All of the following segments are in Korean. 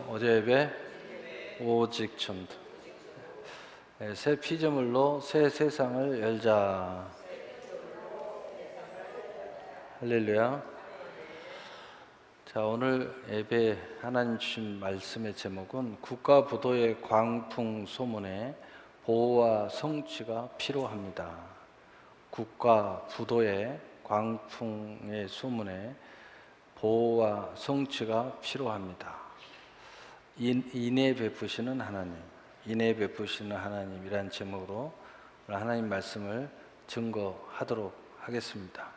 어제 예배 오직 전도. 새 피조물로 새 세상을 열자. 할렐루야. 자, 오늘 예배 하나님 주신 말씀의 제목은 국가부도의 광풍 소문에 보호와 성취가 필요합니다. 국가부도의 광풍의 소문에 보호와 성취가 필요합니다. 인애 베푸시는 하나님, 인애 베푸시는 하나님이란 제목으로 하나님 말씀을 증거하도록 하겠습니다.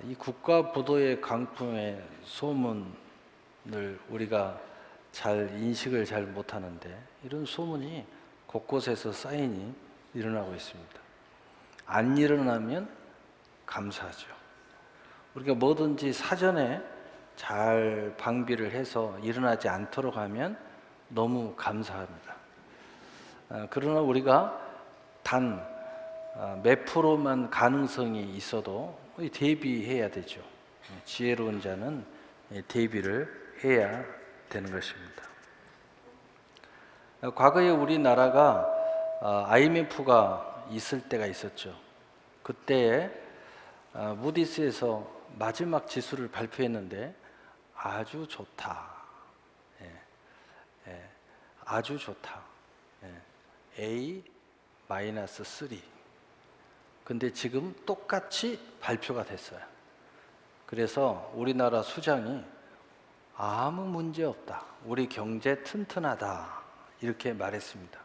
이 국가부도의 광풍의 소문을 우리가 잘 인식을 잘 못하는데, 이런 소문이 곳곳에서 사인이 일어나고 있습니다. 안 일어나면 감사하죠. 우리가 뭐든지 사전에 잘 방비를 해서 일어나지 않도록 하면 너무 감사합니다. 그러나 우리가 단 몇 프로만 가능성이 있어도 대비해야 되죠. 지혜로운 자는 대비를 해야 되는 것입니다. 과거에 우리나라가 IMF가 있을 때가 있었죠. 그때에 무디스에서 마지막 지수를 발표했는데 아주 좋다. 아주 좋다. A-3. 근데 지금 똑같이 발표가 됐어요. 그래서 우리나라 수장이 아무 문제 없다. 우리 경제 튼튼하다. 이렇게 말했습니다.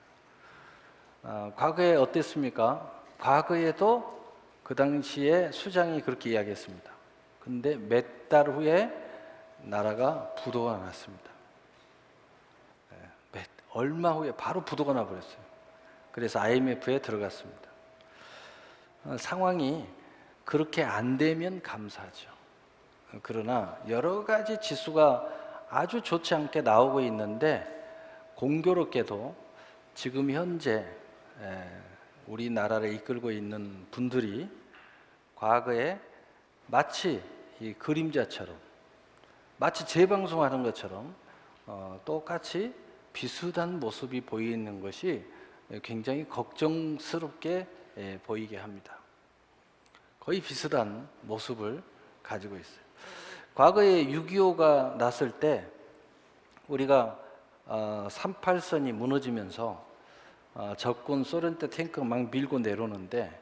과거에 어땠습니까? 과거에도 그 당시에 수장이 그렇게 이야기했습니다. 근데 몇 달 후에 나라가 부도가 났습니다. 얼마 후에 바로 부도가 나버렸어요. 그래서 IMF에 들어갔습니다. 상황이 그렇게 안 되면 감사하죠. 그러나 여러 가지 지수가 아주 좋지 않게 나오고 있는데, 공교롭게도 지금 현재 우리나라를 이끌고 있는 분들이 과거에 마치 이 그림자처럼, 마치 재방송하는 것처럼 똑같이 비슷한 모습이 보이는 것이 굉장히 걱정스럽게 보이게 합니다. 거의 비슷한 모습을 가지고 있어요. 과거에 6.25가 났을 때 우리가 38선이 무너지면서 적군 소련 때 탱크가 막 밀고 내려오는데,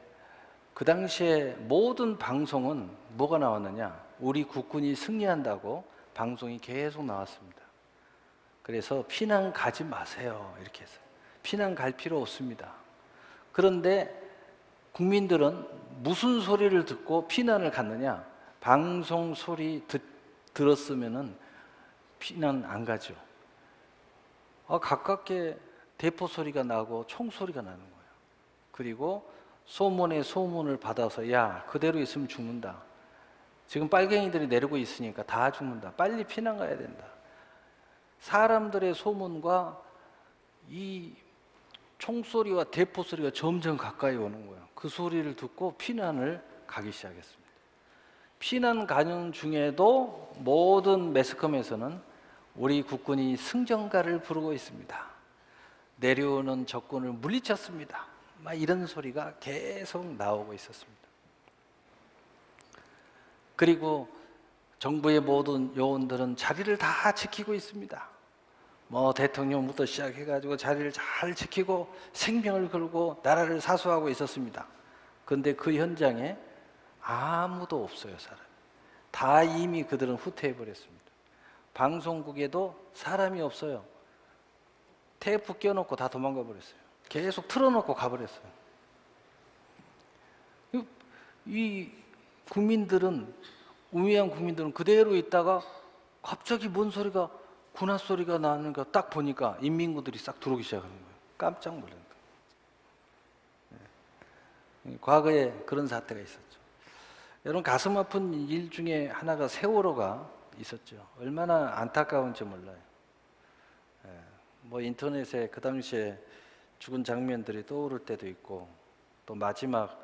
그 당시에 모든 방송은 뭐가 나왔느냐? 우리 국군이 승리한다고 방송이 계속 나왔습니다. 그래서 피난 가지 마세요. 이렇게 해서 피난 갈 필요 없습니다. 그런데 국민들은 무슨 소리를 듣고 피난을 갔느냐? 방송 소리 들었으면은 피난 안 가죠. 가깝게 대포 소리가 나고 총 소리가 나는 거예요. 그리고 소문에 소문을 받아서, 야, 그대로 있으면 죽는다. 지금 빨갱이들이 내리고 있으니까 다 죽는다. 빨리 피난 가야 된다. 사람들의 소문과 이 총소리와 대포 소리가 점점 가까이 오는 거예요. 그 소리를 듣고 피난을 가기 시작했습니다. 피난 가는 중에도 모든 매스컴에서는 우리 국군이 승전가를 부르고 있습니다. 내려오는 적군을 물리쳤습니다. 막 이런 소리가 계속 나오고 있었습니다. 그리고 정부의 모든 요원들은 자리를 다 지키고 있습니다. 대통령부터 시작해가지고 자리를 잘 지키고 생명을 걸고 나라를 사수하고 있었습니다. 그런데 그 현장에 아무도 없어요, 사람. 다 이미 그들은 후퇴해버렸습니다. 방송국에도 사람이 없어요. 테이프 껴놓고 다 도망가 버렸어요. 계속 틀어놓고 가버렸어요. 이 국민들은, 우매한 국민들은 그대로 있다가 갑자기 뭔 소리가, 군화 소리가 나는 거 딱 보니까 인민군들이 싹 들어오기 시작하는 거예요. 깜짝 놀란 거예요. 과거에 그런 사태가 있었죠. 여러분, 가슴 아픈 일 중에 하나가 세월호가 있었죠. 얼마나 안타까운지 몰라요. 인터넷에 그 당시에 죽은 장면들이 떠오를 때도 있고, 또 마지막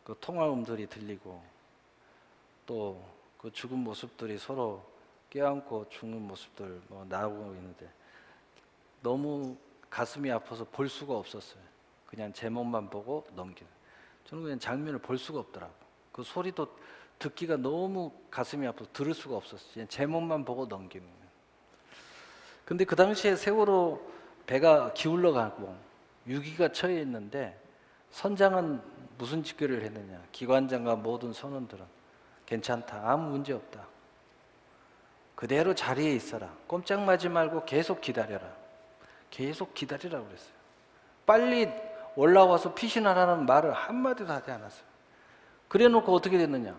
그 통화음들이 들리고, 또 그 죽은 모습들이 서로 껴안고 죽는 모습들 뭐 나오고 있는데 너무 가슴이 아파서 볼 수가 없었어요. 그냥 제목만 보고 넘기는. 저는 그냥 장면을 볼 수가 없더라고. 그 소리도 듣기가 너무 가슴이 아파서 들을 수가 없었어요. 그냥 제목만 보고 넘기는 거예요. 근데 그 당시에 세월호 배가 기울러 가고 유기가 처해 있는데 선장은 무슨 직결을 했느냐? 기관장과 모든 선원들은 괜찮다. 아무 문제 없다. 그대로 자리에 있어라. 꼼짝마지 말고 계속 기다려라. 계속 기다리라고 그랬어요. 빨리 올라와서 피신하라는 말을 한마디도 하지 않았어요. 그래 놓고 어떻게 됐느냐?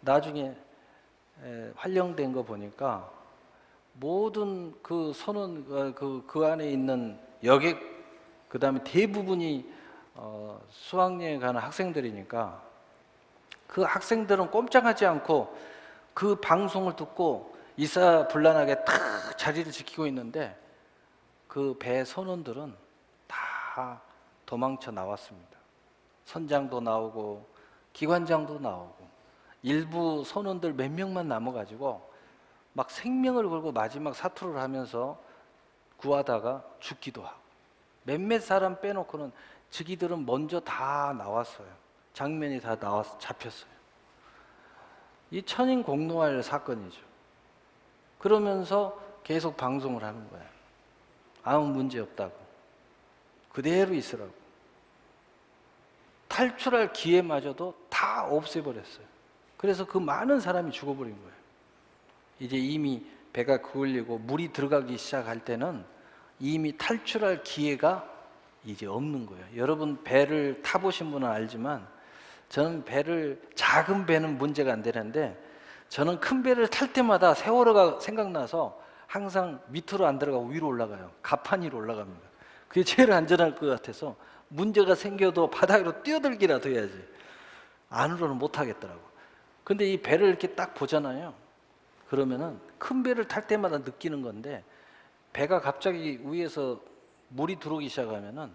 나중에 활용된 거 보니까 모든 그 선원 그 안에 있는 여객 그다음에 대부분이 수학여행 가는 학생들이니까 그 학생들은 꼼짝하지 않고 그 방송을 듣고 일사불란하게 탁 자리를 지키고 있는데 그 배 선원들은 다 도망쳐 나왔습니다. 선장도 나오고 기관장도 나오고 일부 선원들 몇 명만 남아가지고 막 생명을 걸고 마지막 사투를 하면서 구하다가 죽기도 하고 몇몇 사람 빼놓고는 즉위들은 먼저 다 나왔어요. 장면이 다 나와서 잡혔어요. 이 천인 공노할 사건이죠. 그러면서 계속 방송을 하는 거예요. 아무 문제 없다고. 그대로 있으라고. 탈출할 기회마저도 다 없애버렸어요. 그래서 그 많은 사람이 죽어버린 거예요. 이제 이미 배가 그을리고 물이 들어가기 시작할 때는 이미 탈출할 기회가 이제 없는 거예요. 여러분 배를 타보신 분은 알지만 저는 작은 배는 문제가 안 되는데 저는 큰 배를 탈 때마다 세월호가 생각나서 항상 밑으로 안 들어가고 위로 올라가요. 가판 위로 올라갑니다. 그게 제일 안전할 것 같아서 문제가 생겨도 바닥으로 뛰어들기라도 해야지. 안으로는 못 하겠더라고. 근데 이 배를 이렇게 딱 보잖아요. 그러면은 큰 배를 탈 때마다 느끼는 건데 배가 갑자기 위에서 물이 들어오기 시작하면은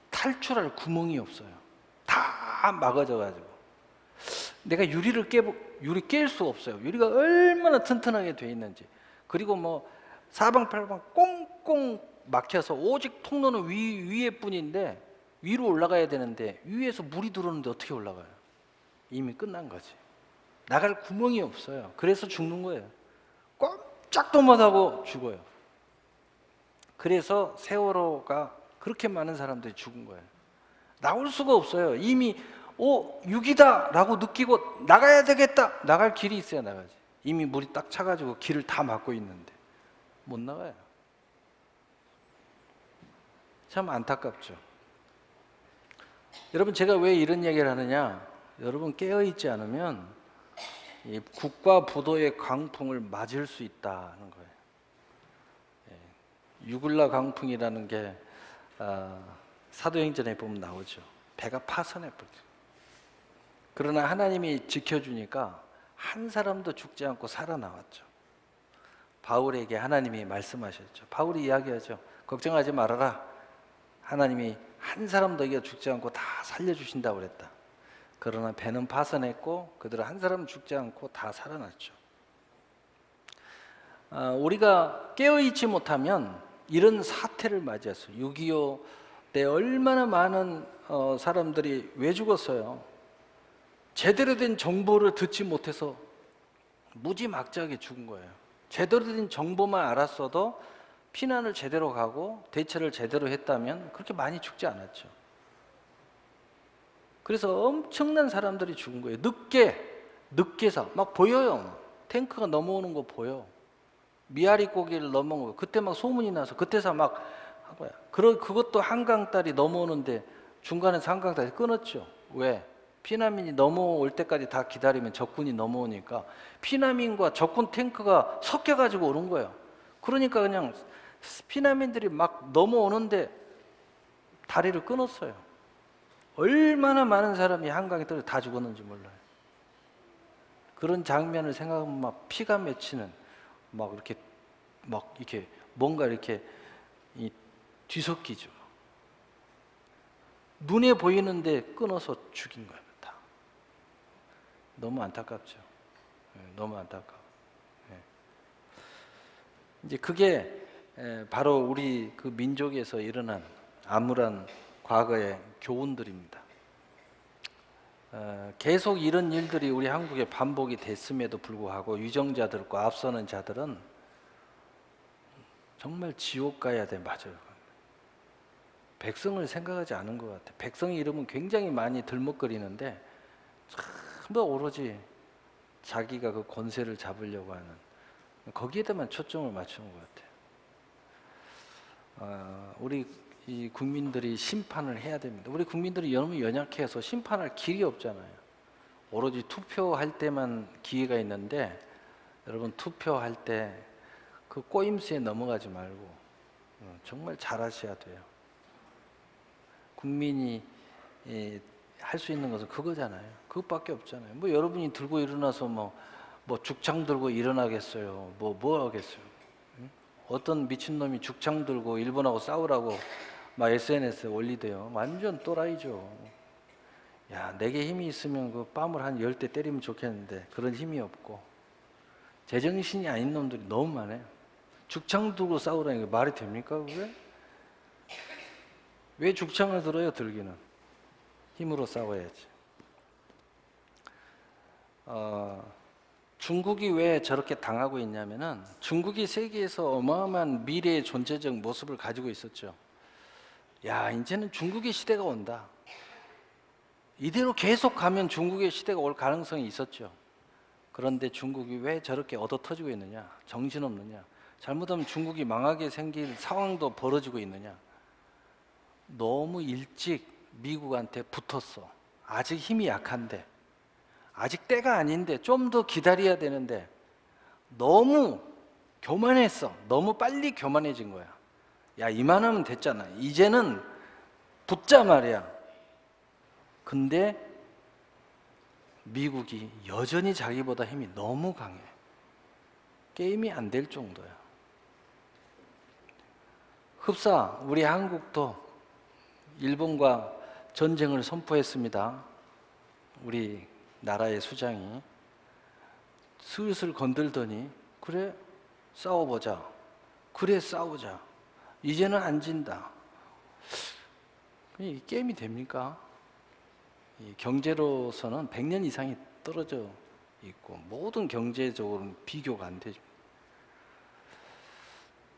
탈출할 구멍이 없어요. 다 막아져 가지고 내가 유리 깰 수 없어요. 유리가 얼마나 튼튼하게 돼 있는지. 그리고 뭐 사방팔방 꽁꽁 막혀서 오직 통로는 위에 뿐인데 위로 올라가야 되는데 위에서 물이 들어오는데 어떻게 올라가요? 이미 끝난 거지. 나갈 구멍이 없어요. 그래서 죽는 거예요. 꼼짝도 못하고 죽어요. 그래서 세월호가 그렇게 많은 사람들이 죽은 거예요. 나올 수가 없어요. 이미 6이다 라고 느끼고 나가야 되겠다. 나갈 길이 있어야 나가지. 이미 물이 딱 차가지고 길을 다 막고 있는데 못 나가요. 참 안타깝죠. 여러분 제가 왜 이런 얘기를 하느냐? 여러분 깨어있지 않으면 이 국가 부도의 강풍을 맞을 수 있다는 거예요. 유글라 강풍이라는 게 사도행전에 보면 나오죠. 배가 파선해버리죠. 그러나 하나님이 지켜주니까 한 사람도 죽지 않고 살아나왔죠. 바울에게 하나님이 말씀하셨죠. 바울이 이야기하죠. 걱정하지 말아라. 하나님이 한 사람도 죽지 않고 다 살려주신다고 그랬다. 그러나 배는 파선했고 그들은 한 사람 죽지 않고 다 살아났죠. 우리가 깨어있지 못하면 이런 사태를 맞이했어요. 6.25 때 얼마나 많은 사람들이 왜 죽었어요? 제대로 된 정보를 듣지 못해서 무지막지하게 죽은 거예요. 제대로 된 정보만 알았어도 피난을 제대로 가고 대처를 제대로 했다면 그렇게 많이 죽지 않았죠. 그래서 엄청난 사람들이 죽은 거예요. 늦게서 막 보여요. 탱크가 넘어오는 거 보여. 미아리 고기를 넘어온 거. 그때 막 소문이 나서 그때서 막 한 거야. 그것도 한강딸이 넘어오는데 중간에서 한강딸이 끊었죠. 왜? 피난민이 넘어올 때까지 다 기다리면 적군이 넘어오니까 피난민과 적군 탱크가 섞여가지고 오는 거예요. 그러니까 그냥 피난민들이 막 넘어오는데 다리를 끊었어요. 얼마나 많은 사람이 한강에 떨어져 다 죽었는지 몰라요. 그런 장면을 생각하면 막 피가 맺히는 막 이렇게 뭔가 이렇게 뒤섞이죠. 눈에 보이는데 끊어서 죽인 거예요. 너무 안타깝죠. 너무 안타까워. 이제 그게 바로 우리 그 민족에서 일어난 암울한 과거의 교훈들입니다. 계속 이런 일들이 우리 한국에 반복이 됐음에도 불구하고 유정자들과 앞서는 자들은 정말 지옥 가야 돼. 맞아요. 백성을 생각하지 않은 것 같아요. 백성이 이러면 굉장히 많이 들먹거리는데 전부 오로지 자기가 그 권세를 잡으려고 하는 거기에다만 초점을 맞추는 것 같아요. 우리 이 국민들이 심판을 해야 됩니다. 우리 국민들이 너무 연약해서 심판할 길이 없잖아요. 오로지 투표할 때만 기회가 있는데 여러분 투표할 때 그 꼬임수에 넘어가지 말고 정말 잘하셔야 돼요. 국민이 할 수 있는 것은 그거잖아요. 그것밖에 없잖아요. 뭐 여러분이 들고 일어나서 뭐 죽창 들고 일어나겠어요. 뭐 하겠어요. 응? 어떤 미친놈이 죽창 들고 일본하고 싸우라고 막 SNS에 올리대요. 완전 또라이죠. 야, 내게 힘이 있으면 그 뺨을 한 10대 때리면 좋겠는데 그런 힘이 없고 제정신이 아닌 놈들이 너무 많아요. 죽창 들고 싸우라는 게 말이 됩니까 그게? 왜 죽창을 들어요? 들기는 힘으로 싸워야지. 중국이 왜 저렇게 당하고 있냐면은 중국이 세계에서 어마어마한 미래의 존재적 모습을 가지고 있었죠. 야, 이제는 중국의 시대가 온다. 이대로 계속 가면 중국의 시대가 올 가능성이 있었죠. 그런데 중국이 왜 저렇게 얻어터지고 있느냐? 정신없느냐? 잘못하면 중국이 망하게 생길 상황도 벌어지고 있느냐? 너무 일찍 미국한테 붙었어. 아직 힘이 약한데, 아직 때가 아닌데 좀 더 기다려야 되는데 너무 교만했어. 너무 빨리 교만해진 거야. 야, 이만하면 됐잖아. 이제는 붙자 말이야. 근데 미국이 여전히 자기보다 힘이 너무 강해. 게임이 안 될 정도야. 흡사 우리 한국도 일본과 전쟁을 선포했습니다. 우리 나라의 수장이 슬슬 건들더니 그래 싸워보자. 그래 싸우자. 이제는 안 진다. 이 게임이 됩니까? 이 경제로서는 100년 이상이 떨어져 있고 모든 경제적으로는 비교가 안 되죠.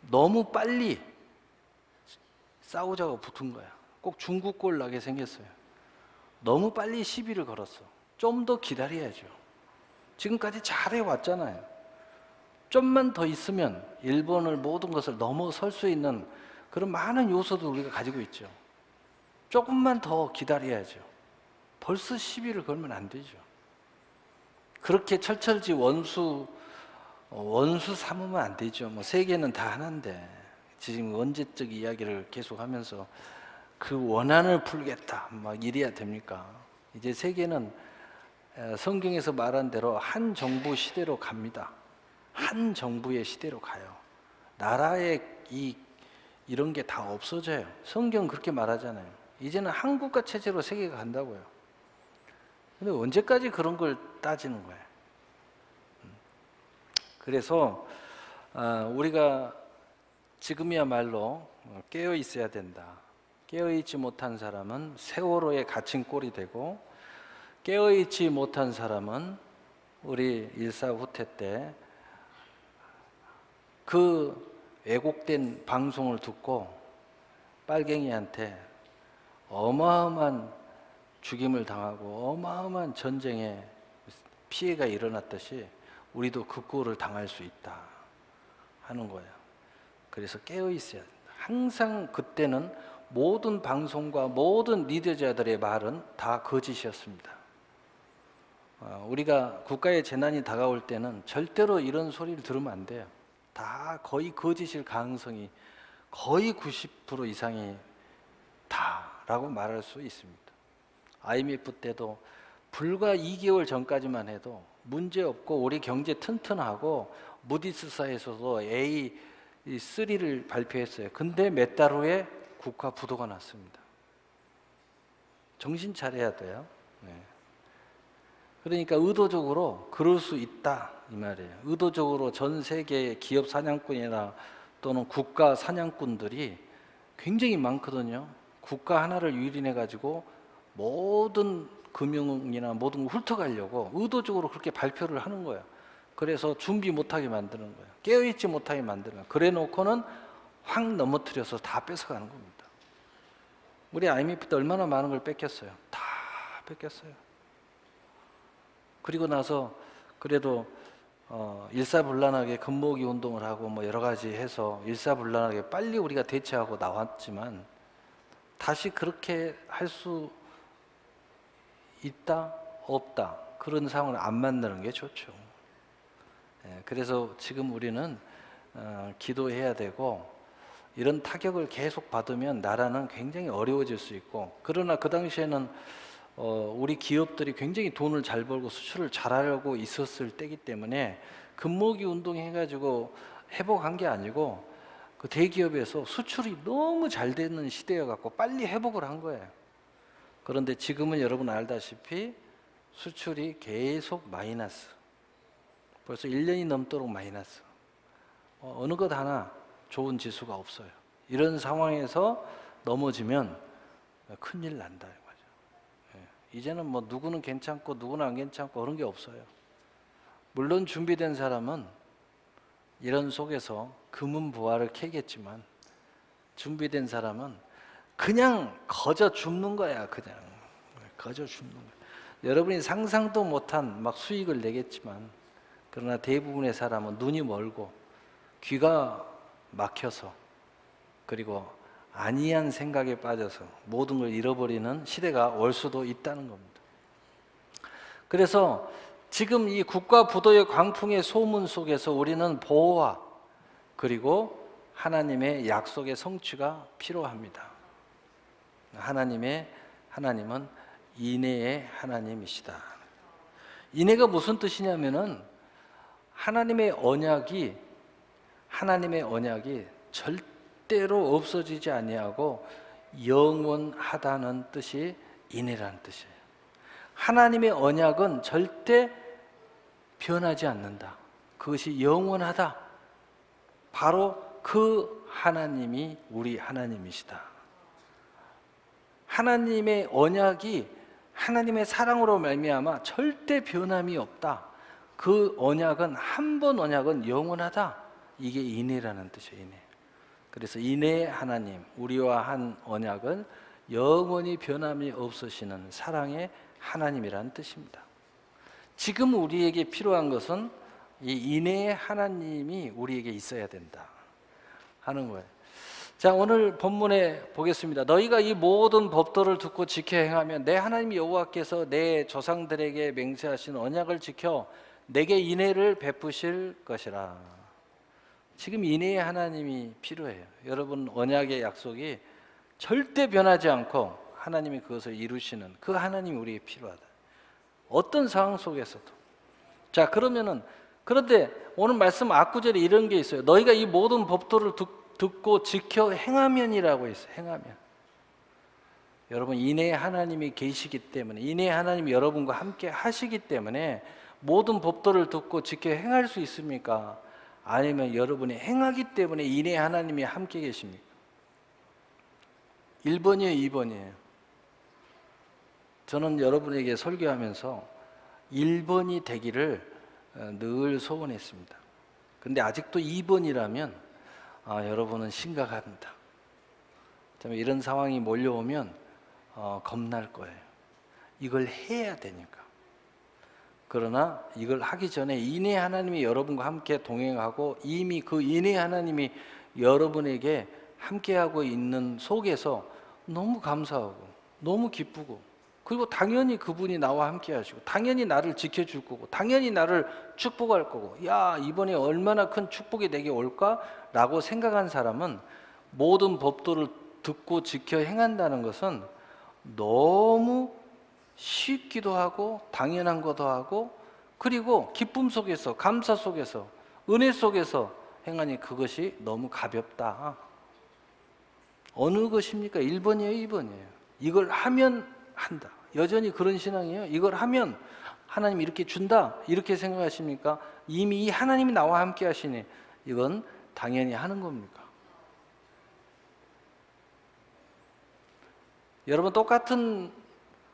너무 빨리 싸우자고 붙은 거야. 꼭 중국 꼴 나게 생겼어요. 너무 빨리 시비를 걸었어. 좀 더 기다려야죠. 지금까지 잘해왔잖아요. 좀만 더 있으면 일본을 모든 것을 넘어설 수 있는 그런 많은 요소도 우리가 가지고 있죠. 조금만 더 기다려야죠. 벌써 시비를 걸면 안 되죠. 그렇게 철철지 원수 삼으면 안 되죠. 뭐 세계는 다 하나인데 지금 원죄적 이야기를 계속하면서 그 원한을 풀겠다 막 이래야 됩니까? 이제 세계는 성경에서 말한 대로 한 정부 시대로 갑니다. 한 정부의 시대로 가요. 나라의 이런 게 다 없어져요. 성경 그렇게 말하잖아요. 이제는 한국과 체제로 세계가 간다고요. 근데 언제까지 그런 걸 따지는 거예요? 그래서 우리가 지금이야말로 깨어 있어야 된다. 깨어 있지 못한 사람은 세월호에 갇힌 꼴이 되고 깨어 있지 못한 사람은 우리 일사 후퇴 때 그 왜곡된 방송을 듣고 빨갱이한테 어마어마한 죽임을 당하고 어마어마한 전쟁에 피해가 일어났듯이 우리도 그 꼴을 당할 수 있다 하는 거예요. 그래서 깨어 있어야 된다. 항상 그때는 모든 방송과 모든 리더자들의 말은 다 거짓이었습니다. 우리가 국가의 재난이 다가올 때는 절대로 이런 소리를 들으면 안 돼요. 다 거의 거짓일 가능성이 거의 90% 이상이 다라고 말할 수 있습니다. IMF 때도 불과 2개월 전까지만 해도 문제 없고 우리 경제 튼튼하고 무디스사에서도 A3를 발표했어요. 근데 몇 달 후에 국가 부도가 났습니다. 정신 차려야 돼요. 네. 그러니까 의도적으로 그럴 수 있다 이 말이에요. 의도적으로 전 세계 기업 사냥꾼이나 또는 국가 사냥꾼들이 굉장히 많거든요. 국가 하나를 유린해 가지고 모든 금융이나 모든 걸 훑어가려고 의도적으로 그렇게 발표를 하는 거예요. 그래서 준비 못하게 만드는 거예요. 깨어있지 못하게 만드는 거예요. 그래 놓고는 확 넘어뜨려서 다 뺏어가는 겁니다. 우리 IMF 때 얼마나 많은 걸 뺏겼어요. 다 뺏겼어요. 그리고 나서 그래도 일사불란하게 금모으기 운동을 하고 뭐 여러 가지 해서 일사불란하게 빨리 우리가 대처하고 나왔지만 다시 그렇게 할 수 있다 없다 그런 상황을 안 만드는 게 좋죠. 그래서 지금 우리는 기도해야 되고 이런 타격을 계속 받으면 나라는 굉장히 어려워질 수 있고, 그러나 그 당시에는 우리 기업들이 굉장히 돈을 잘 벌고 수출을 잘하려고 있었을 때이기 때문에 금모으기 운동 해가지고 회복한 게 아니고 그 대기업에서 수출이 너무 잘 되는 시대여갖고 빨리 회복을 한 거예요. 그런데 지금은 여러분 알다시피 수출이 계속 마이너스, 벌써 1년이 넘도록 마이너스, 어느 것 하나 좋은 지수가 없어요. 이런 상황에서 넘어지면 큰일 난다 이거죠. 이제는 뭐 누구는 괜찮고 누구는 안 괜찮고 그런 게 없어요. 물론 준비된 사람은 이런 속에서 금은 부활을 캐겠지만 준비된 사람은 그냥 거저 죽는 거야. 그냥 거저 죽는 거야. 여러분이 상상도 못한 막 수익을 내겠지만, 그러나 대부분의 사람은 눈이 멀고 귀가 막혀서 그리고 안이한 생각에 빠져서 모든 걸 잃어버리는 시대가 올 수도 있다는 겁니다. 그래서 지금 이 국가 부도의 광풍의 소문 속에서 우리는 보호와 그리고 하나님의 약속의 성취가 필요합니다. 하나님은 인애의 하나님이시다. 인애가 무슨 뜻이냐면은 하나님의 언약이 절대로 없어지지 아니하고 영원하다는 뜻이 인애라는 뜻이에요. 하나님의 언약은 절대 변하지 않는다. 그것이 영원하다. 바로 그 하나님이 우리 하나님이시다. 하나님의 언약이 하나님의 사랑으로 말미암아 절대 변함이 없다. 그 언약은 한 번 언약은 영원하다. 이게 인애라는 뜻이에요. 인애. 그래서 인애의 하나님, 우리와 한 언약은 영원히 변함이 없으시는 사랑의 하나님이라는 뜻입니다. 지금 우리에게 필요한 것은 이 인애의 하나님이 우리에게 있어야 된다 하는 거예요. 자, 오늘 본문에 보겠습니다. 너희가 이 모든 법도를 듣고 지켜 행하면 내 하나님 여호와께서 내 조상들에게 맹세하신 언약을 지켜 내게 인애를 베푸실 것이라. 지금 인애의 하나님이 필요해요. 여러분, 언약의 약속이 절대 변하지 않고 하나님이 그것을 이루시는 그 하나님이 우리에게 필요하다. 어떤 상황 속에서도. 자, 그런데 오늘 말씀 앞구절에 이런 게 있어요. 너희가 이 모든 법도를 듣고 지켜 행하면이라고 했어요. 행하면. 여러분, 인애의 하나님이 계시기 때문에, 인애의 하나님이 여러분과 함께 하시기 때문에 모든 법도를 듣고 지켜 행할 수 있습니까? 아니면 여러분이 행하기 때문에 인애의 하나님이 함께 계십니까? 1번이에요, 2번이에요? 저는 여러분에게 설교하면서 1번이 되기를 늘 소원했습니다. 근데 아직도 2번이라면 여러분은 심각합니다. 이런 상황이 몰려오면 겁날 거예요. 이걸 해야 되니까. 그러나 이걸 하기 전에 인애 하나님이 여러분과 함께 동행하고 이미 그 인애 하나님이 여러분에게 함께하고 있는 속에서 너무 감사하고 너무 기쁘고, 그리고 당연히 그분이 나와 함께 하시고 당연히 나를 지켜줄 거고 당연히 나를 축복할 거고, 야, 이번에 얼마나 큰 축복이 내게 올까라고 생각한 사람은 모든 법도를 듣고 지켜 행한다는 것은 너무 쉽기도 하고 당연한 것도 하고, 그리고 기쁨 속에서, 감사 속에서, 은혜 속에서 행하니 그것이 너무 가볍다. 어느 것입니까? 1번이에요, 2번이에요? 이걸 하면 한다. 여전히 그런 신앙이에요? 이걸 하면 하나님 이렇게 준다, 이렇게 생각하십니까? 이미 하나님이 나와 함께 하시니 이건 당연히 하는 겁니까? 여러분, 똑같은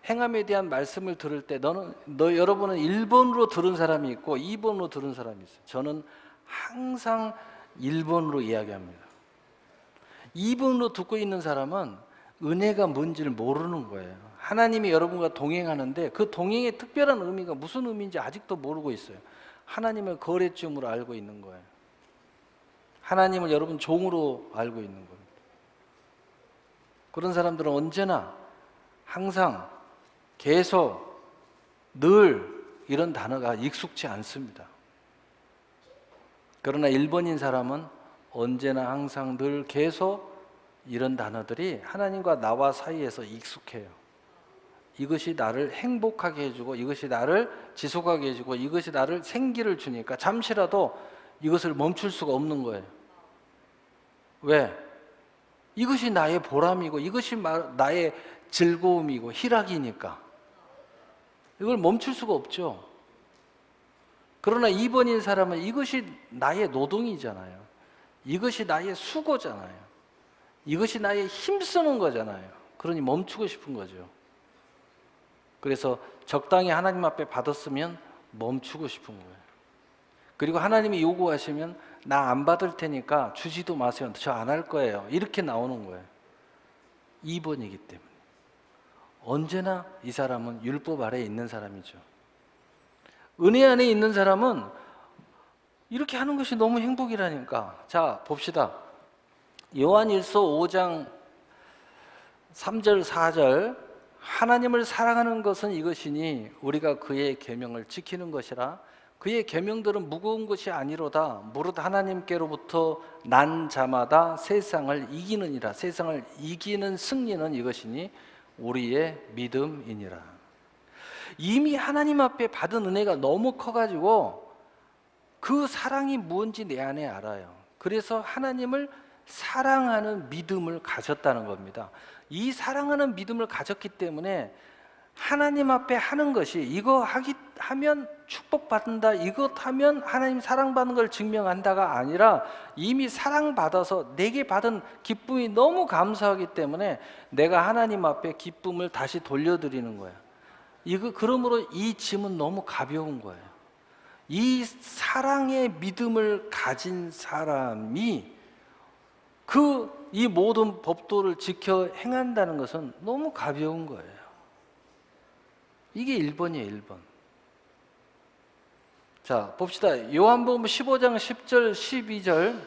행함에 대한 말씀을 들을 때 여러분은 1번으로 들은 사람이 있고 2번으로 들은 사람이 있어요. 저는 항상 1번으로 이야기합니다. 2번으로 듣고 있는 사람은 은혜가 뭔지를 모르는 거예요. 하나님이 여러분과 동행하는데 그 동행의 특별한 의미가 무슨 의미인지 아직도 모르고 있어요. 하나님을 거래쯤으로 알고 있는 거예요. 하나님을 여러분 종으로 알고 있는 겁니다. 그런 사람들은 언제나 항상 계속 늘 이런 단어가 익숙치 않습니다. 그러나 1번인 사람은 언제나 항상 늘 계속 이런 단어들이 하나님과 나와 사이에서 익숙해요. 이것이 나를 행복하게 해주고 이것이 나를 지속하게 해주고 이것이 나를 생기를 주니까 잠시라도 이것을 멈출 수가 없는 거예요. 왜? 이것이 나의 보람이고 이것이 나의 즐거움이고 희락이니까 이걸 멈출 수가 없죠. 그러나 2번인 사람은 이것이 나의 노동이잖아요. 이것이 나의 수고잖아요. 이것이 나의 힘쓰는 거잖아요. 그러니 멈추고 싶은 거죠. 그래서 적당히 하나님 앞에 받았으면 멈추고 싶은 거예요. 그리고 하나님이 요구하시면 나 안 받을 테니까 주지도 마세요. 저 안 할 거예요. 이렇게 나오는 거예요. 2번이기 때문에. 언제나 이 사람은 율법 아래에 있는 사람이죠. 은혜 안에 있는 사람은 이렇게 하는 것이 너무 행복이라니까. 자, 봅시다. 요한일서 5장 3절 4절 하나님을 사랑하는 것은 이것이니 우리가 그의 계명을 지키는 것이라. 그의 계명들은 무거운 것이 아니로다. 무릇 하나님께로부터 난 자마다 세상을 이기느니라. 세상을 이기는 승리는 이것이니 우리의 믿음이니라. 이미 하나님 앞에 받은 은혜가 너무 커가지고 그 사랑이 무엇인지 내 안에 알아요. 그래서 하나님을 사랑하는 믿음을 가졌다는 겁니다. 이 사랑하는 믿음을 가졌기 때문에 하나님 앞에 하는 것이 이거 하면 축복받는다, 이것 하면 하나님 사랑받는 걸 증명한다가 아니라 이미 사랑받아서 내게 받은 기쁨이 너무 감사하기 때문에 내가 하나님 앞에 기쁨을 다시 돌려드리는 거야. 그러므로 이 짐은 너무 가벼운 거예요. 이 사랑의 믿음을 가진 사람이 이 모든 법도를 지켜 행한다는 것은 너무 가벼운 거예요. 이게 1번이에요, 1번. 자, 봅시다. 요한복음 15장 10절, 12절.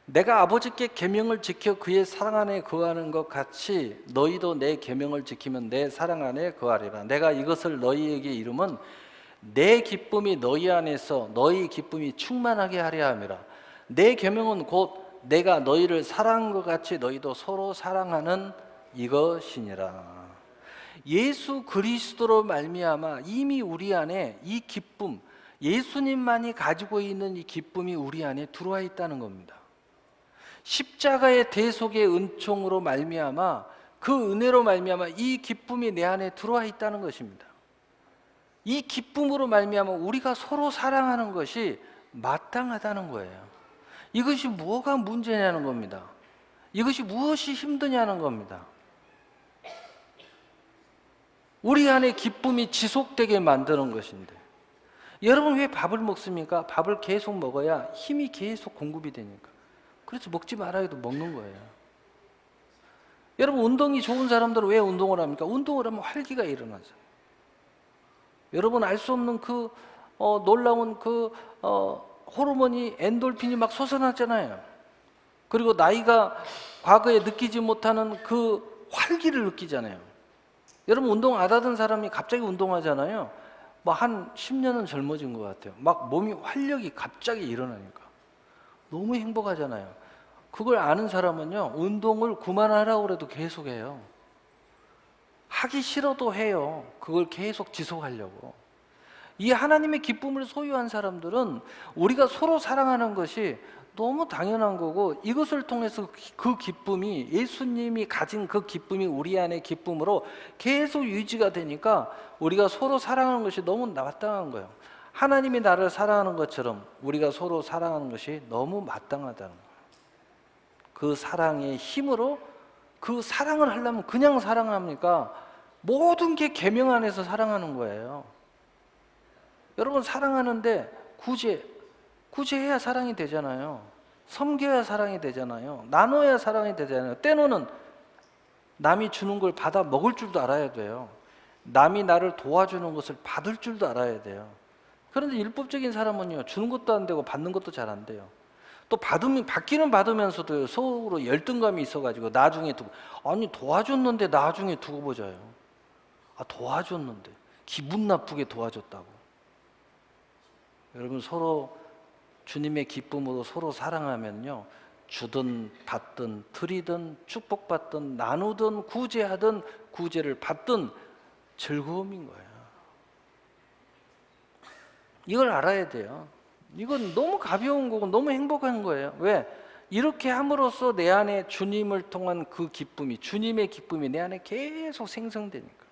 내가 아버지께 계명을 지켜 그의 사랑 안에 거하는 것 같이 너희도 내 계명을 지키면 내 사랑 안에 거하리라. 내가 이것을 너희에게 이름은 내 기쁨이 너희 안에서 너희 기쁨이 충만하게 하려 함이라. 내 계명은 곧 내가 너희를 사랑한 것 같이 너희도 서로 사랑하는 이것이니라. 예수 그리스도로 말미암아 이미 우리 안에 이 기쁨, 예수님만이 가지고 있는 이 기쁨이 우리 안에 들어와 있다는 겁니다. 십자가의 대속의 은총으로 말미암아 그 은혜로 말미암아 이 기쁨이 내 안에 들어와 있다는 것입니다. 이 기쁨으로 말미암아 우리가 서로 사랑하는 것이 마땅하다는 거예요. 이것이 뭐가 문제냐는 겁니다. 이것이 무엇이 힘드냐는 겁니다. 우리 안에 기쁨이 지속되게 만드는 것인데 여러분 왜 밥을 먹습니까? 밥을 계속 먹어야 힘이 계속 공급이 되니까. 그래서 먹지 말아야 해도 먹는 거예요. 여러분 운동이 좋은 사람들은 왜 운동을 합니까? 운동을 하면 활기가 일어나죠. 여러분 알 수 없는 놀라운 호르몬이 엔돌핀이 막 솟아났잖아요. 그리고 나이가 과거에 느끼지 못하는 그 활기를 느끼잖아요. 여러분 운동 안 하던 사람이 갑자기 운동하잖아요. 뭐 한 10년은 젊어진 것 같아요. 막 몸이 활력이 갑자기 일어나니까 너무 행복하잖아요. 그걸 아는 사람은요 운동을 그만하라고 해도 계속해요. 하기 싫어도 해요. 그걸 계속 지속하려고. 이 하나님의 기쁨을 소유한 사람들은 우리가 서로 사랑하는 것이 너무 당연한 거고 이것을 통해서 그 기쁨이 예수님이 가진 그 기쁨이 우리 안의 기쁨으로 계속 유지가 되니까 우리가 서로 사랑하는 것이 너무 마땅한 거예요. 하나님이 나를 사랑하는 것처럼 우리가 서로 사랑하는 것이 너무 마땅하다는 거예요. 그 사랑의 힘으로 그 사랑을 하려면 그냥 사랑합니까? 모든 게 계명 안에서 사랑하는 거예요. 여러분 사랑하는데 구제해야 사랑이 되잖아요. 섬겨야 사랑이 되잖아요. 나눠야 사랑이 되잖아요. 때로는 남이 주는 걸 받아 먹을 줄도 알아야 돼요. 남이 나를 도와주는 것을 받을 줄도 알아야 돼요. 그런데 율법적인 사람은요, 주는 것도 안 되고 받는 것도 잘 안 돼요. 또 받기는 받으면서도 속으로 열등감이 있어가지고 나중에 두고, 아니 도와줬는데 나중에 두고 보자요. 아, 도와줬는데 기분 나쁘게 도와줬다고. 여러분 서로 주님의 기쁨으로 서로 사랑하면요, 주든 받든 드리든 축복받든 나누든 구제하든 구제를 받든 즐거움인 거예요. 이걸 알아야 돼요. 이건 너무 가벼운 거고 너무 행복한 거예요. 왜? 이렇게 함으로써 내 안에 주님을 통한 그 기쁨이, 주님의 기쁨이 내 안에 계속 생성되니까.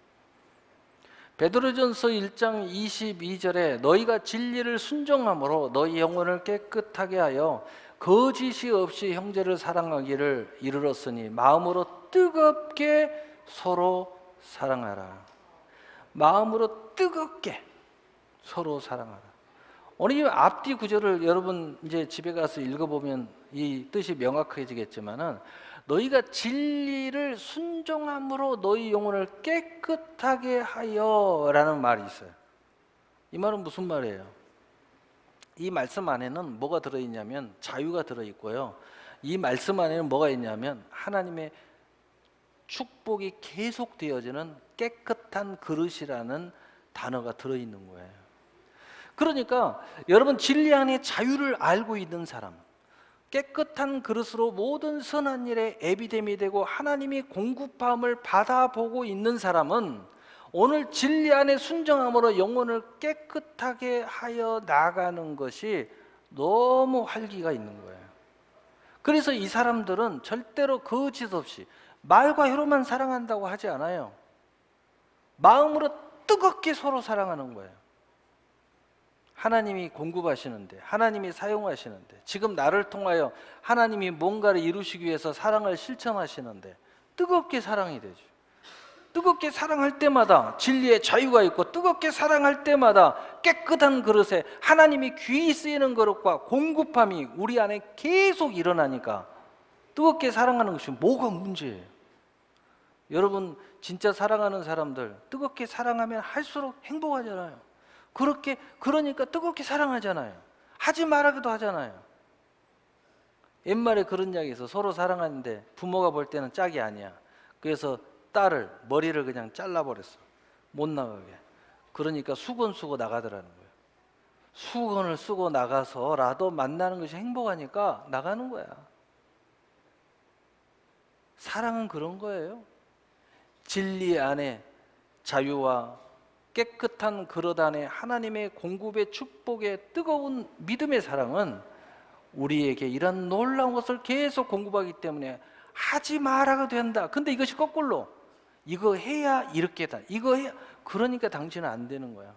베드로전서 1장 22절에 너희가 진리를 순종함으로 너희 영혼을 깨끗하게 하여 거짓이 없이 형제를 사랑하기를 이르렀으니 마음으로 뜨겁게 서로 사랑하라. 마음으로 뜨겁게 서로 사랑하라. 오늘 이 앞뒤 구절을 여러분 이제 집에 가서 읽어보면 이 뜻이 명확해지겠지만은, 너희가 진리를 순종함으로 너희 영혼을 깨끗하게 하여라는 말이 있어요. 이 말은 무슨 말이에요? 이 말씀 안에는 뭐가 들어있냐면 자유가 들어있고요. 이 말씀 안에는 뭐가 있냐면 하나님의 축복이 계속되어지는 깨끗한 그릇이라는 단어가 들어있는 거예요. 그러니까 여러분 진리 안에 자유를 알고 있는 사람, 깨끗한 그릇으로 모든 선한 일에 에비뎀이 되고 하나님이 공급함을 받아보고 있는 사람은 오늘 진리 안에 순정함으로 영혼을 깨끗하게 하여 나가는 것이 너무 활기가 있는 거예요. 그래서 이 사람들은 절대로 거짓 없이 말과 혀로만 사랑한다고 하지 않아요. 마음으로 뜨겁게 서로 사랑하는 거예요. 하나님이 공급하시는데, 하나님이 사용하시는데, 지금 나를 통하여 하나님이 뭔가를 이루시기 위해서 사랑을 실천하시는데 뜨겁게 사랑이 되죠. 뜨겁게 사랑할 때마다 진리의 자유가 있고, 뜨겁게 사랑할 때마다 깨끗한 그릇에 하나님이 귀히 쓰이는 그릇과 공급함이 우리 안에 계속 일어나니까 뜨겁게 사랑하는 것이 뭐가 문제예요? 여러분 진짜 사랑하는 사람들 뜨겁게 사랑하면 할수록 행복하잖아요. 그러니까 뜨겁게 사랑하잖아요. 하지 말라고도 하잖아요. 옛말에 그런 이야기 있어. 서로 사랑하는데 부모가 볼 때는 짝이 아니야. 그래서 딸을 머리를 그냥 잘라버렸어. 못 나가게. 그러니까 수건 쓰고 나가더라는 거예요. 수건을 쓰고 나가서라도 만나는 것이 행복하니까 나가는 거야. 사랑은 그런 거예요. 진리 안에 자유와 깨끗한 그릇 안에 하나님의 공급의 축복의 뜨거운 믿음의 사랑은 우리에게 이런 놀라운 것을 계속 공급하기 때문에 하지 말아도 된다. 근데 이것이 거꾸로 이거 해야 이렇게다. 이거 해야, 그러니까 당신은 안 되는 거야.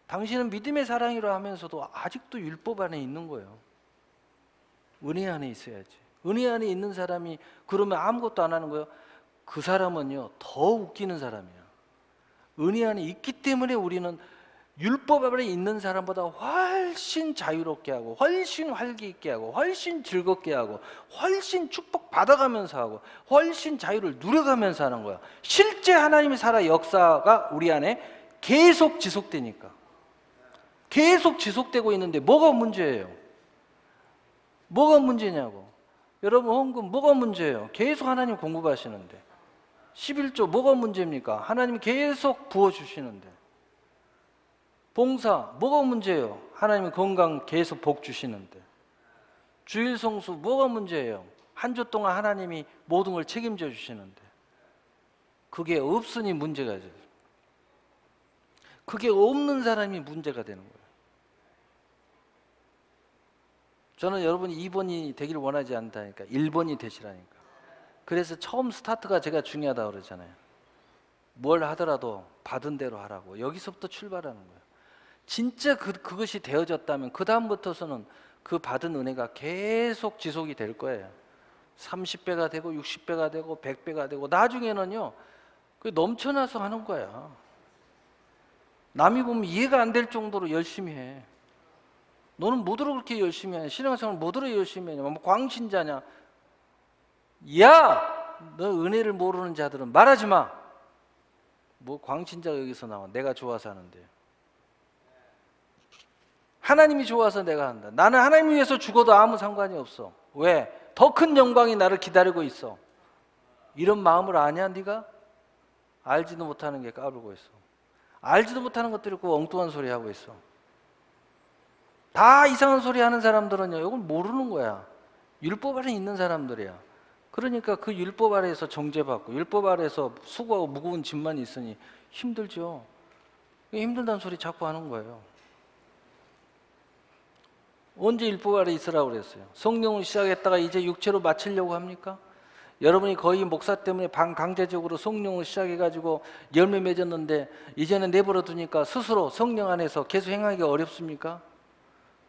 당신은 믿음의 사랑이라 하면서도 아직도 율법 안에 있는 거예요. 은혜 안에 있어야지. 은혜 안에 있는 사람이 그러면 아무것도 안 하는 거예요. 그 사람은요 더 웃기는 사람이야. 은혜 안에 있기 때문에 우리는 율법 안에 있는 사람보다 훨씬 자유롭게 하고, 훨씬 활기 있게 하고, 훨씬 즐겁게 하고, 훨씬 축복 받아가면서 하고, 훨씬 자유를 누려가면서 하는 거야. 실제 하나님의 살아 역사가 우리 안에 계속 지속되니까. 계속 지속되고 있는데 뭐가 문제예요? 뭐가 문제냐고. 여러분 헌금 뭐가 문제예요? 계속 하나님 공급하시는데. 11조 뭐가 문제입니까? 하나님 계속 부어주시는데. 봉사 뭐가 문제예요? 하나님 건강 계속 복 주시는데. 주일 성수 뭐가 문제예요? 한 주 동안 하나님이 모든 걸 책임져 주시는데. 그게 없으니 문제가 되죠. 그게 없는 사람이 문제가 되는 거예요. 저는 여러분이 2번이 되기를 원하지 않다니까 1번이 되시라니까. 그래서 처음 스타트가 제가 중요하다고 그러잖아요. 뭘 하더라도 받은 대로 하라고. 여기서부터 출발하는 거예요. 진짜 그것이 되어졌다면 그 다음부터서는 그 받은 은혜가 계속 지속이 될 거예요. 30배가 되고 60배가 되고 100배가 되고 나중에는요 그 넘쳐나서 하는 거야. 남이 보면 이해가 안 될 정도로 열심히 해. 너는 뭐더러 그렇게 열심히 해? 신앙생활 뭐더러 열심히 하냐? 뭐 광신자냐? 야! 너 은혜를 모르는 자들은 말하지 마. 뭐 광신자가 여기서 나와. 내가 좋아서 하는데. 하나님이 좋아서 내가 한다. 나는 하나님 위해서 죽어도 아무 상관이 없어. 왜? 더 큰 영광이 나를 기다리고 있어. 이런 마음을 아냐 네가? 알지도 못하는 게 까불고 있어. 알지도 못하는 것들이 그 엉뚱한 소리 하고 있어. 다 이상한 소리 하는 사람들은요 이걸 모르는 거야. 율법 아래 있는 사람들이야. 그러니까 그 율법 아래에서 정죄받고 율법 아래에서 수고하고 무거운 짐만 있으니 힘들죠. 힘들다는 소리 자꾸 하는 거예요. 언제 율법 아래 있으라고 그랬어요? 성령을 시작했다가 이제 육체로 마치려고 합니까? 여러분이 거의 목사 때문에 강제적으로 성령을 시작해가지고 열매 맺었는데 이제는 내버려 두니까 스스로 성령 안에서 계속 행하기가 어렵습니까?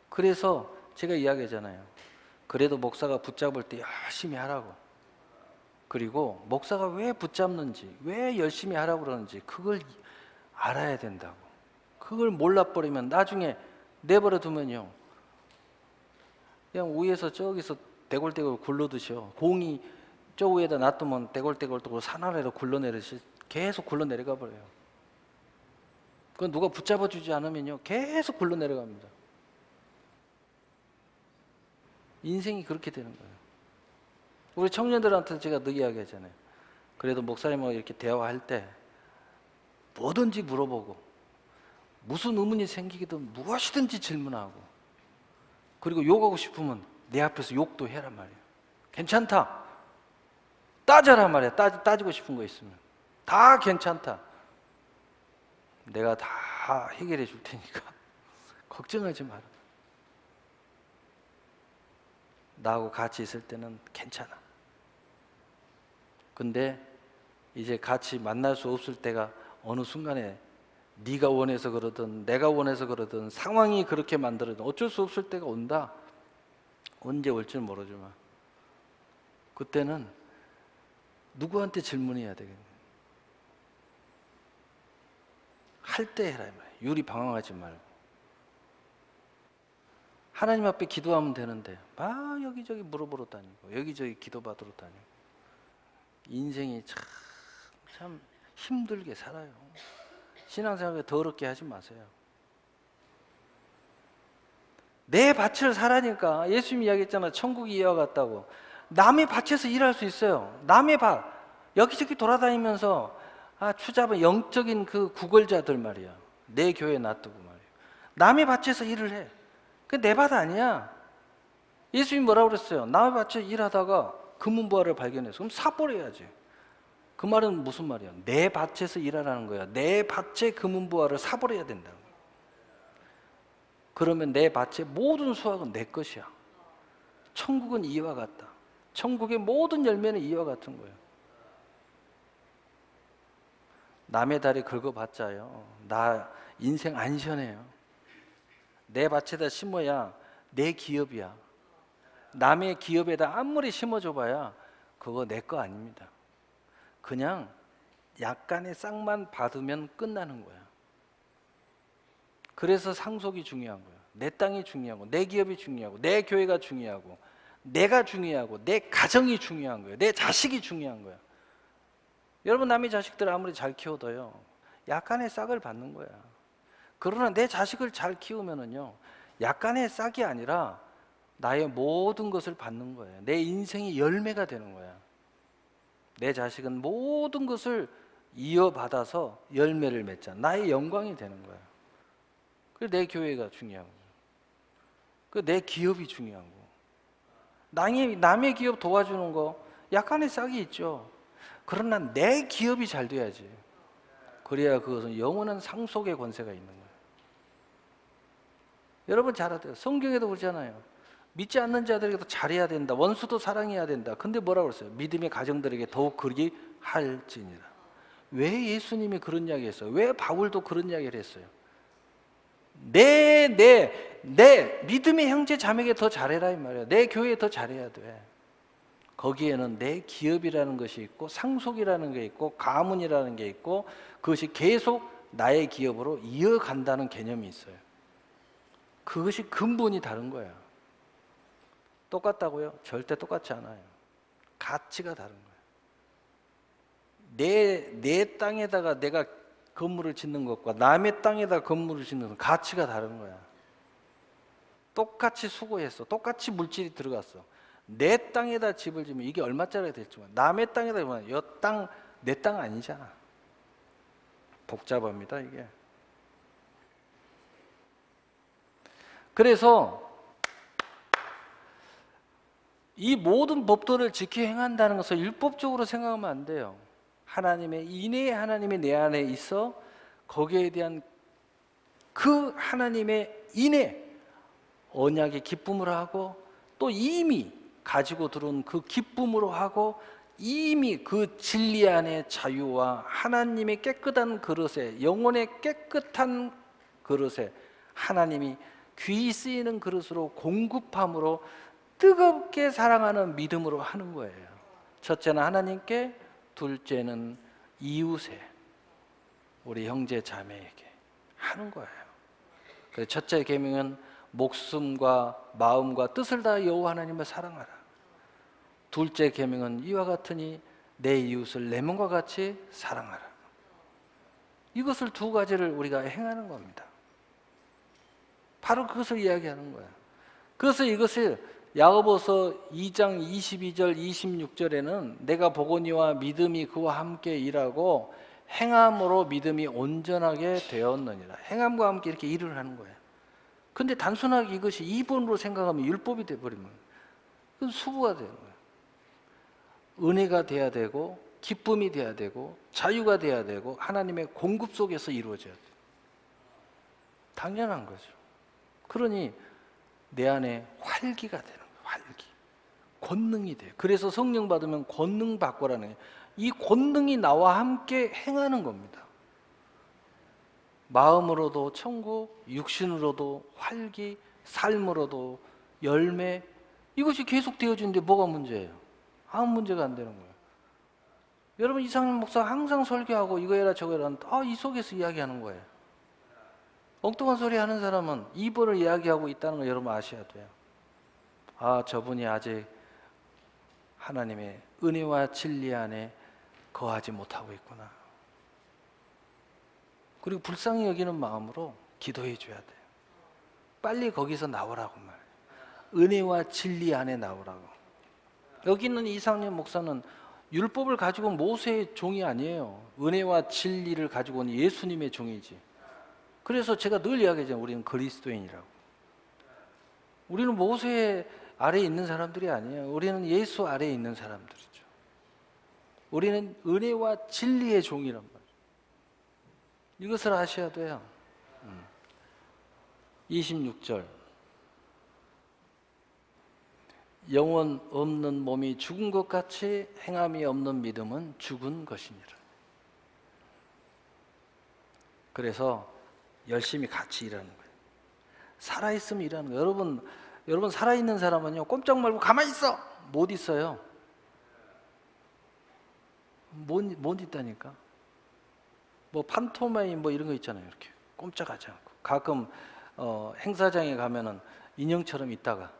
그래서 제가 이야기하잖아요. 그래도 목사가 붙잡을 때 열심히 하라고. 그리고 목사가 왜 붙잡는지, 왜 열심히 하라고 그러는지 그걸 알아야 된다고. 그걸 몰라버리면 나중에 내버려 두면요 그냥 위에서 저기서 대골대골 굴러드셔. 공이 저 위에다 놔두면 대골대골 산 아래로 굴러내리시 계속 굴러내려가 버려요. 그건 누가 붙잡아주지 않으면요 계속 굴러내려갑니다. 인생이 그렇게 되는 거예요. 우리 청년들한테 제가 늘 이야기하잖아요. 그래도 목사님하고 이렇게 대화할 때 뭐든지 물어보고 무슨 의문이 생기기든 무엇이든지 질문하고 그리고 욕하고 싶으면 내 앞에서 욕도 해란 말이에요. 괜찮다. 따져라 말이야. 따지고 싶은 거 있으면 다 괜찮다. 내가 다 해결해 줄 테니까 걱정하지 마라. 나하고 같이 있을 때는 괜찮아. 근데 이제 같이 만날 수 없을 때가 어느 순간에 네가 원해서 그러든 내가 원해서 그러든 상황이 그렇게 만들어든 어쩔 수 없을 때가 온다. 언제 올지는 모르지만 그때는 누구한테 질문해야 되겠네. 할 때 해라. 유리 방황하지 말고. 하나님 앞에 기도하면 되는데 막 여기저기 물어보러 다니고 여기저기 기도받으러 다니고 인생이 참 힘들게 살아요. 신앙생활에 더럽게 하지 마세요. 내 밭을 사라니까 예수님이 이야기했잖아. 천국이 이와 같다고. 남의 밭에서 일할 수 있어요. 남의 밭 여기저기 돌아다니면서 추잡은 영적인 그 구걸자들 말이야. 내 교회에 놔두고 말이야. 남의 밭에서 일을 해. 그 내 밭 아니야. 예수님이 뭐라고 그랬어요? 남의 밭에서 일하다가 금은보화를 발견해서 그럼 사버려야지. 그 말은 무슨 말이야? 내 밭에서 일하라는 거야. 내 밭의 금은보화를 사버려야 된다는 거야. 그러면 내 밭의 모든 수확은 내 것이야. 천국은 이와 같다. 천국의 모든 열매는 이와 같은 거예요. 남의 다리 긁어봤자요. 나 인생 안 시원해요. 내 밭에다 심어야 내 기업이야. 남의 기업에다 아무리 심어줘봐야 그거 내 거 아닙니다. 그냥 약간의 싹만 받으면 끝나는 거야. 그래서 상속이 중요한 거야. 내 땅이 중요하고 내 기업이 중요하고 내 교회가 중요하고 내가 중요하고 내 가정이 중요한 거예요. 내 자식이 중요한 거야. 여러분 남의 자식들 아무리 잘 키워도요 약간의 싹을 받는 거야. 그러나 내 자식을 잘 키우면은요 약간의 싹이 아니라 나의 모든 것을 받는 거예요. 내 인생이 열매가 되는 거야. 내 자식은 모든 것을 이어받아서 열매를 맺자. 나의 영광이 되는 거야. 그래서 내 교회가 중요한 거야. 내 기업이 중요한 거. 남의 기업 도와주는 거 약간의 싹이 있죠. 그러나 내 기업이 잘 돼야지. 그래야 그것은 영원한 상속의 권세가 있는 거예요. 여러분 잘 알아요. 성경에도 그러잖아요. 믿지 않는 자들에게도 잘해야 된다. 원수도 사랑해야 된다. 근데 뭐라고 그랬어요? 믿음의 가정들에게 더욱 그리 할지니라. 왜 예수님이 그런 이야기 했어요? 왜 바울도 그런 이야기를 했어요? 내 믿음의 형제 자매에게 더 잘해라 이 말이야. 내 교회에 더 잘해야 돼. 거기에는 내 기업이라는 것이 있고 상속이라는 게 있고 가문이라는 게 있고 그것이 계속 나의 기업으로 이어간다는 개념이 있어요. 그것이 근본이 다른 거야. 똑같다고요? 절대 똑같지 않아요. 가치가 다른 거야. 내 땅에다가 내가 건물을 짓는 것과 남의 땅에다 건물을 짓는 건 가치가 다른 거야. 똑같이 수고했어. 똑같이 물질이 들어갔어. 내 땅에다 집을 지으면 이게 얼마짜리가 될지 몰라. 남의 땅에다 지으면 이 땅, 내 땅 아니잖아. 복잡합니다, 이게. 그래서 이 모든 법도를 지켜 행한다는 것을 율법적으로 생각하면 안 돼요. 하나님의 인내의 하나님이 내 안에 있어 거기에 대한 그 하나님의 인내, 언약의 기쁨으로 하고 또 이미 가지고 들어온 그 기쁨으로 하고 이미 그 진리 안의 자유와 하나님의 깨끗한 그릇에 영혼의 깨끗한 그릇에 하나님이 귀 쓰이는 그릇으로 공급함으로 뜨겁게 사랑하는 믿음으로 하는 거예요. 첫째는 하나님께, 둘째는 이웃에, 우리 형제 자매에게 하는 거예요. 그래서 첫째 계명은 목숨과 마음과 뜻을 다해 여호와 하나님을 사랑하라. 둘째 계명은 이와 같으니 내 이웃을 내 몸과 같이 사랑하라. 이것을 두 가지를 우리가 행하는 겁니다. 바로 그것을 이야기하는 거야. 그래서 이것을 야고보서 2장 22절 26절에는 내가 보거니와 믿음이 그와 함께 일하고 행함으로 믿음이 온전하게 되었느니라. 행함과 함께 이렇게 일을 하는 거예요. 근데 단순하게 이것이 2번으로 생각하면 율법이 돼버리면 그건 수부가 되는 거예요. 은혜가 돼야 되고 기쁨이 돼야 되고 자유가 돼야 되고 하나님의 공급 속에서 이루어져야 돼요. 당연한 거죠. 그러니 내 안에 활기가 되는 거예요. 활기. 권능이 돼요. 그래서 성령 받으면 권능 받고라는 거예요. 이 권능이 나와 함께 행하는 겁니다. 마음으로도 천국, 육신으로도 활기, 삶으로도 열매, 이것이 계속 되어지는데 뭐가 문제예요? 아무 문제가 안 되는 거예요. 여러분 이상현 목사 항상 설교하고 이거 해라 저거 해라 이 속에서 이야기하는 거예요. 엉뚱한 소리 하는 사람은 이번을 이야기하고 있다는 걸 여러분 아셔야 돼요. 저분이 아직 하나님의 은혜와 진리 안에 거하지 못하고 있구나. 그리고 불쌍히 여기는 마음으로 기도해 줘야 돼요. 빨리 거기서 나오라고 말해요. 은혜와 진리 안에 나오라고. 여기 있는 이상현 목사는 율법을 가지고 온 모세의 종이 아니에요. 은혜와 진리를 가지고 온 예수님의 종이지. 그래서 제가 늘 이야기하잖아요. 우리는 그리스도인이라고. 우리는 모세 아래에 있는 사람들이 아니에요. 우리는 예수 아래에 있는 사람들이죠. 우리는 은혜와 진리의 종이란 말이에요. 이것을 아셔야 돼요. 26절 영혼 없는 몸이 죽은 것 같이 행함이 없는 믿음은 죽은 것이니라. 그래서 열심히 같이 일하는 거예요. 살아있으면 일하는 거예요. 여러분 살아있는 사람은요 꼼짝 말고 가만히 있어 못 있어요. 못 있다니까. 뭐 판토마임 뭐 이런 거 있잖아요. 이렇게 꼼짝하지 않고 가끔 행사장에 가면은 인형처럼 있다가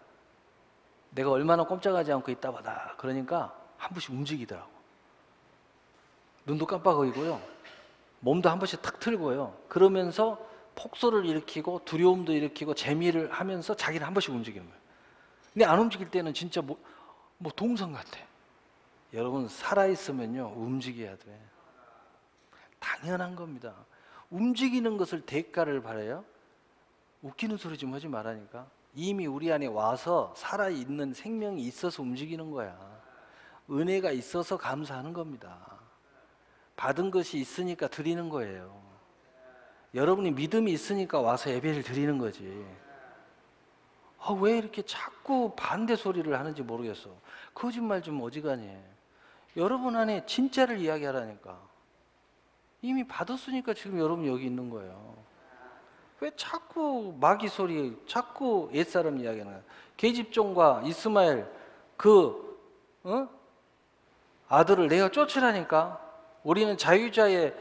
내가 얼마나 꼼짝하지 않고 있다 보다 그러니까 한 번씩 움직이더라고. 눈도 깜빡거리고요. 몸도 한 번씩 탁 틀고요. 그러면서 폭소를 일으키고 두려움도 일으키고 재미를 하면서 자기는 한 번씩 움직이는 거예요. 근데 안 움직일 때는 진짜 뭐 동성 같아. 여러분 살아있으면요 움직여야 돼. 당연한 겁니다. 움직이는 것을 대가를 바라요? 웃기는 소리 좀 하지 말라니까. 이미 우리 안에 와서 살아있는 생명이 있어서 움직이는 거야. 은혜가 있어서 감사하는 겁니다. 받은 것이 있으니까 드리는 거예요. 여러분이 믿음이 있으니까 와서 예배를 드리는 거지. 왜 이렇게 자꾸 반대 소리를 하는지 모르겠어. 거짓말 좀 어지간히. 여러분 안에 진짜를 이야기하라니까. 이미 받았으니까 지금 여러분 여기 있는 거예요. 왜 자꾸 마귀 소리, 자꾸 옛사람 이야기하는 거야? 계집종과 이스마엘 그 아들을 내가 쫓으라니까. 우리는 자유자의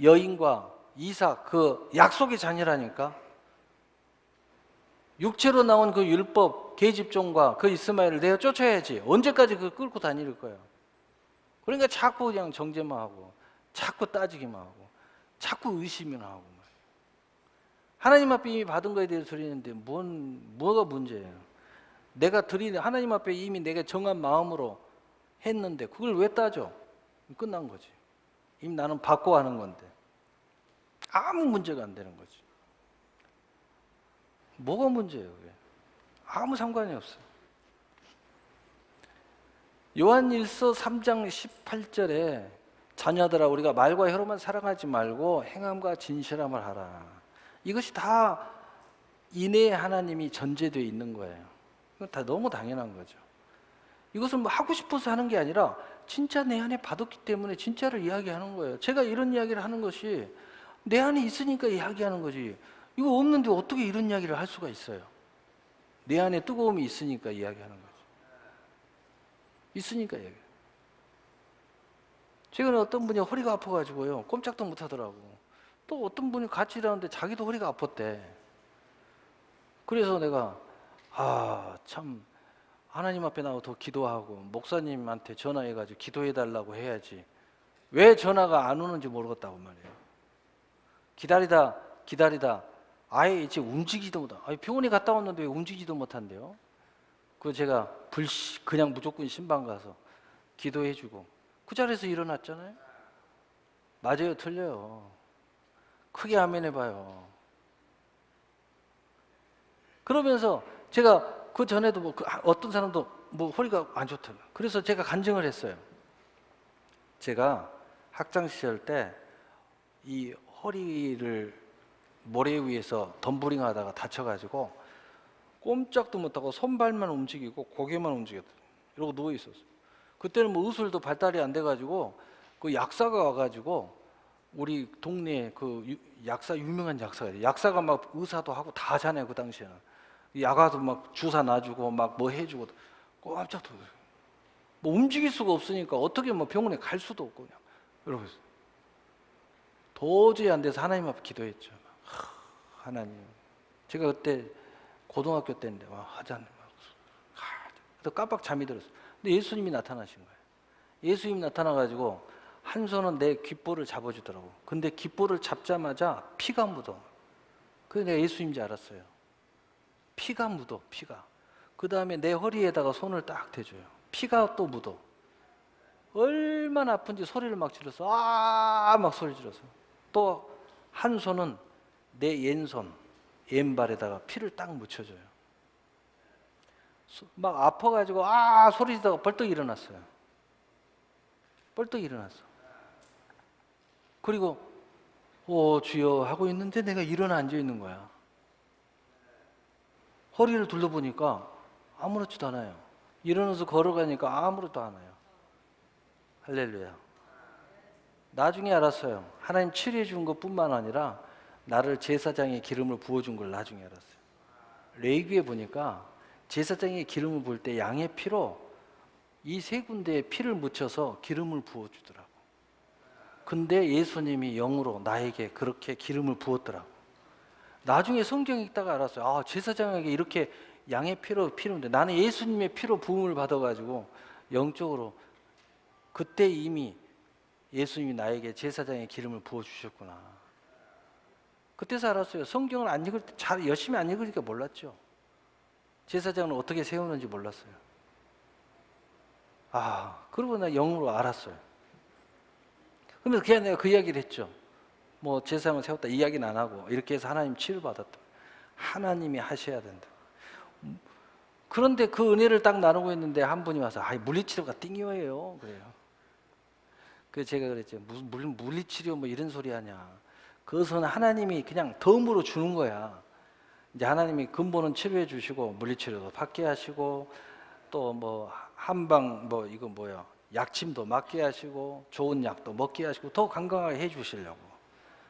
여인과 이삭 그 약속의 자녀라니까. 육체로 나온 그 율법 계집종과 그 이스마엘을 내가 쫓아야지. 언제까지 그 끌고 다닐 거야? 그러니까 자꾸 그냥 정죄만 하고, 자꾸 따지기만 하고, 자꾸 의심만 하고. 하나님 앞에 이미 받은 거에 대해서 드리는데 뭐가 문제예요? 내가 드리는 하나님 앞에 이미 내가 정한 마음으로 했는데 그걸 왜 따져? 끝난 거지. 이미 나는 받고 하는 건데 아무 문제가 안 되는 거지. 뭐가 문제예요? 왜? 아무 상관이 없어요. 요한일서 3장 18절에 자녀들아 우리가 말과 혀로만 사랑하지 말고 행함과 진실함을 하라. 이것이 다 인내의 하나님이 전제되어 있는 거예요. 이건 다 너무 당연한 거죠. 이것은 뭐 하고 싶어서 하는 게 아니라 진짜 내 안에 받았기 때문에 진짜를 이야기하는 거예요. 제가 이런 이야기를 하는 것이 내 안에 있으니까 이야기하는 거지. 이거 없는데 어떻게 이런 이야기를 할 수가 있어요? 내 안에 뜨거움이 있으니까 이야기하는 거죠. 있으니까 이야기. 최근에 어떤 분이 허리가 아파가지고요 꼼짝도 못 하더라고. 또 어떤 분이 같이 일하는데 자기도 허리가 아팠대. 그래서 내가 참 하나님 앞에 나와 더 기도하고 목사님한테 전화해가지고 기도해달라고 해야지 왜 전화가 안 오는지 모르겠다고 말이에요. 기다리다 아예 이제 움직이지도 못하. 병원에 갔다 왔는데 왜 움직이지도 못한대요. 그래서 제가 그냥 무조건 신방 가서 기도해주고 그 자리에서 일어났잖아요. 맞아요, 틀려요. 크게 아멘 해봐요. 그러면서 제가 그 전에도 어떤 사람도 허리가 안 좋더라고요. 그래서 제가 간증을 했어요. 제가 학창 시절 때 이 허리를 모래 위에서 덤블링 하다가 다쳐가지고 꼼짝도 못하고 손발만 움직이고 고개만 움직였더니 이러고 누워 있었어요. 그때는 의술도 발달이 안 돼가지고 그 약사가 와가지고 우리 동네에 그 약사 유명한 약사가 막 의사도 하고 다 하잖아요. 그 당시에는 약아도 막 주사 놔주고 막 뭐 해주고 깜짝 놀랐어요. 뭐 움직일 수가 없으니까 어떻게 병원에 갈 수도 없고 그냥 이러고 있어요. 도저히 안 돼서 하나님 앞에 기도했죠. 하나님, 제가 그때 고등학교 때인데 하자는 또 깜빡 잠이 들었어요. 근데 예수님이 나타나신 거예요. 예수님이 나타나가지고 한 손은 내 귓볼을 잡아주더라고. 근데 귓볼을 잡자마자 피가 묻어. 그래서 내가 예수님인지 알았어요. 피가 묻어, 피가. 그 다음에 내 허리에다가 손을 딱 대줘요. 피가 또 묻어. 얼마나 아픈지 소리를 막 질러서 막 소리 질러서. 또 한 손은 내 왼발에다가 피를 딱 묻혀줘요. 막 아파가지고 소리 지다가 벌떡 일어났어요. 벌떡 일어났어. 그리고 주여 하고 있는데 내가 일어나 앉아 있는 거야. 허리를 둘러보니까 아무렇지도 않아요. 일어나서 걸어가니까 아무렇지도 않아요. 할렐루야. 나중에 알았어요. 하나님 치료해 준 것뿐만 아니라 나를 제사장의 기름을 부어준 걸 나중에 알았어요. 레위기에 보니까 제사장의 기름을 부을 때 양의 피로 이 세 군데에 피를 묻혀서 기름을 부어주더라고. 근데 예수님이 영으로 나에게 그렇게 기름을 부었더라고. 나중에 성경 읽다가 알았어요. 제사장에게 이렇게 양의 피로 피는데 나는 예수님의 피로 부음을 받아가지고 영적으로 그때 이미 예수님이 나에게 제사장의 기름을 부어주셨구나. 그때서 알았어요. 성경을 안 읽을 때 잘 열심히 안 읽으니까 몰랐죠. 제사장을 어떻게 세우는지 몰랐어요. 그러고 나 영으로 알았어요. 그러면서 그냥 내가 그 이야기를 했죠. 제사장을 세웠다 이야기는 안 하고 이렇게 해서 하나님 치료받았다. 하나님이 하셔야 된다. 그런데 그 은혜를 딱 나누고 있는데 한 분이 와서 물리치료가 띵이에요. 그래요. 그래서 제가 그랬죠. 무슨 물리치료 이런 소리 하냐. 그것은 하나님이 그냥 덤으로 주는 거야. 이제 하나님이 근본은 치료해 주시고 물리치료도 받게 하시고 또 한방 이거 약침도 맞게 하시고 좋은 약도 먹게 하시고 더 건강하게 해 주시려고.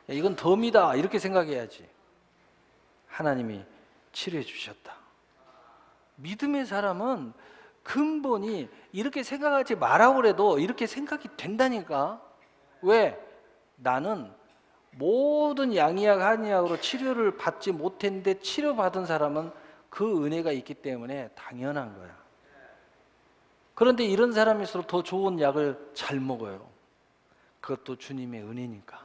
이건 덤이다 이렇게 생각해야지. 하나님이 치료해 주셨다. 믿음의 사람은 근본이 이렇게 생각하지 말라고 그래도 이렇게 생각이 된다니까. 왜? 나는 모든 양의학 한의학으로 치료를 받지 못했는데 치료받은 사람은 그 은혜가 있기 때문에 당연한 거야. 그런데 이런 사람일수록 더 좋은 약을 잘 먹어요. 그것도 주님의 은혜니까.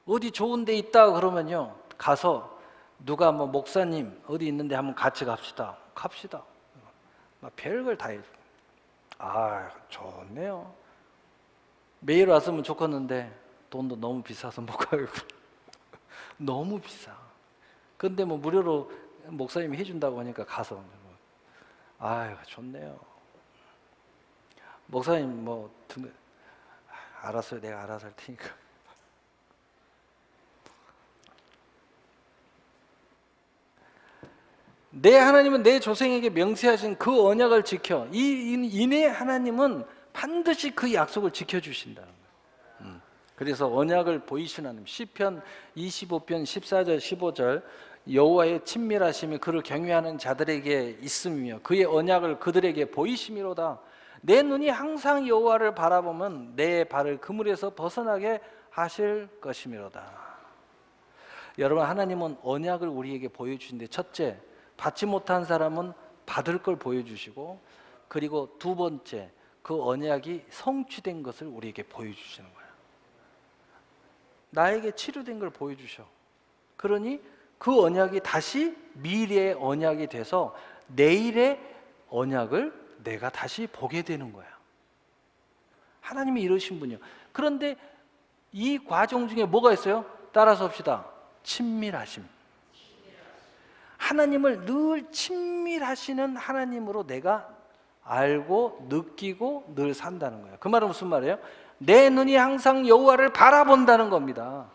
어디 좋은 데 있다 그러면요, 가서 누가 뭐 목사님 어디 있는데 한번 같이 갑시다. 막 별걸 다 해줘. 아, 좋네요. 매일 왔으면 좋겠는데 돈도 너무 비싸서 못 가고 너무 비싸. 근데 뭐 무료로 목사님이 해준다고 하니까 가서, 아유 좋네요. 목사님 뭐 알았어요. 내가 알아서 할 테니까. 내 하나님은 내 조상에게 명세하신 그 언약을 지켜. 이내 하나님은 반드시 그 약속을 지켜주신다는 거예요. 그래서 언약을 보이신 하나님, 시편 25편 14절 15절, 여호와의 친밀하심이 그를 경외하는 자들에게 있음이며 그의 언약을 그들에게 보이심이로다. 내 눈이 항상 여호와를 바라보면 내 발을 그물에서 벗어나게 하실 것이미로다. 여러분, 하나님은 언약을 우리에게 보여주신데, 첫째, 받지 못한 사람은 받을 걸 보여주시고, 그리고 두 번째, 그 언약이 성취된 것을 우리에게 보여주시는 거예요. 나에게 치료된 걸 보여주셔. 그러니 그 언약이 다시 미래의 언약이 돼서 내일의 언약을 내가 다시 보게 되는 거야. 하나님이 이러신 분이요. 그런데 이 과정 중에 뭐가 있어요? 따라서 합시다. 친밀하심. 하나님을 늘 친밀하시는 하나님으로 내가 알고 느끼고 늘 산다는 거예요. 그 말은 무슨 말이에요? 내 눈이 항상 여호와를 바라본다는 겁니다.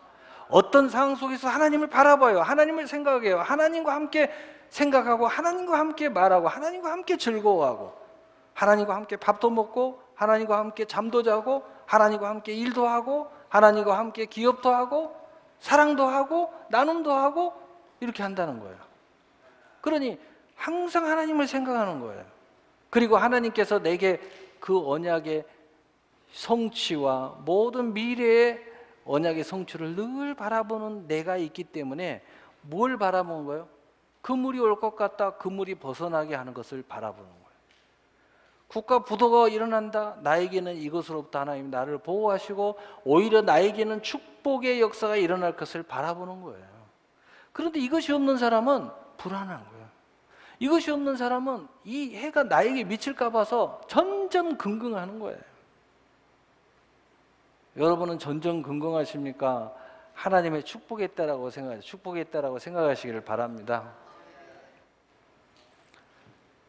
어떤 상황 속에서 하나님을 바라봐요. 하나님을 생각해요. 하나님과 함께 생각하고 하나님과 함께 말하고 하나님과 함께 즐거워하고 하나님과 함께 밥도 먹고 하나님과 함께 잠도 자고 하나님과 함께 일도 하고 하나님과 함께 기업도 하고 사랑도 하고 나눔도 하고 이렇게 한다는 거예요. 그러니 항상 하나님을 생각하는 거예요. 그리고 하나님께서 내게 그 언약의 성취와 모든 미래의 언약의 성취를 늘 바라보는 내가 있기 때문에 뭘 바라보는 거예요? 그물이 올 것 같다. 그물이 벗어나게 하는 것을 바라보는 거예요. 국가 부도가 일어난다. 나에게는 이것으로부터 하나님이 나를 보호하시고 오히려 나에게는 축복의 역사가 일어날 것을 바라보는 거예요. 그런데 이것이 없는 사람은 불안한 거예요. 이것이 없는 사람은 이 해가 나에게 미칠까 봐서 전전긍긍하는 거예요. 여러분은 전전긍긍하십니까? 하나님의 축복했다라고 생각하시기를 바랍니다.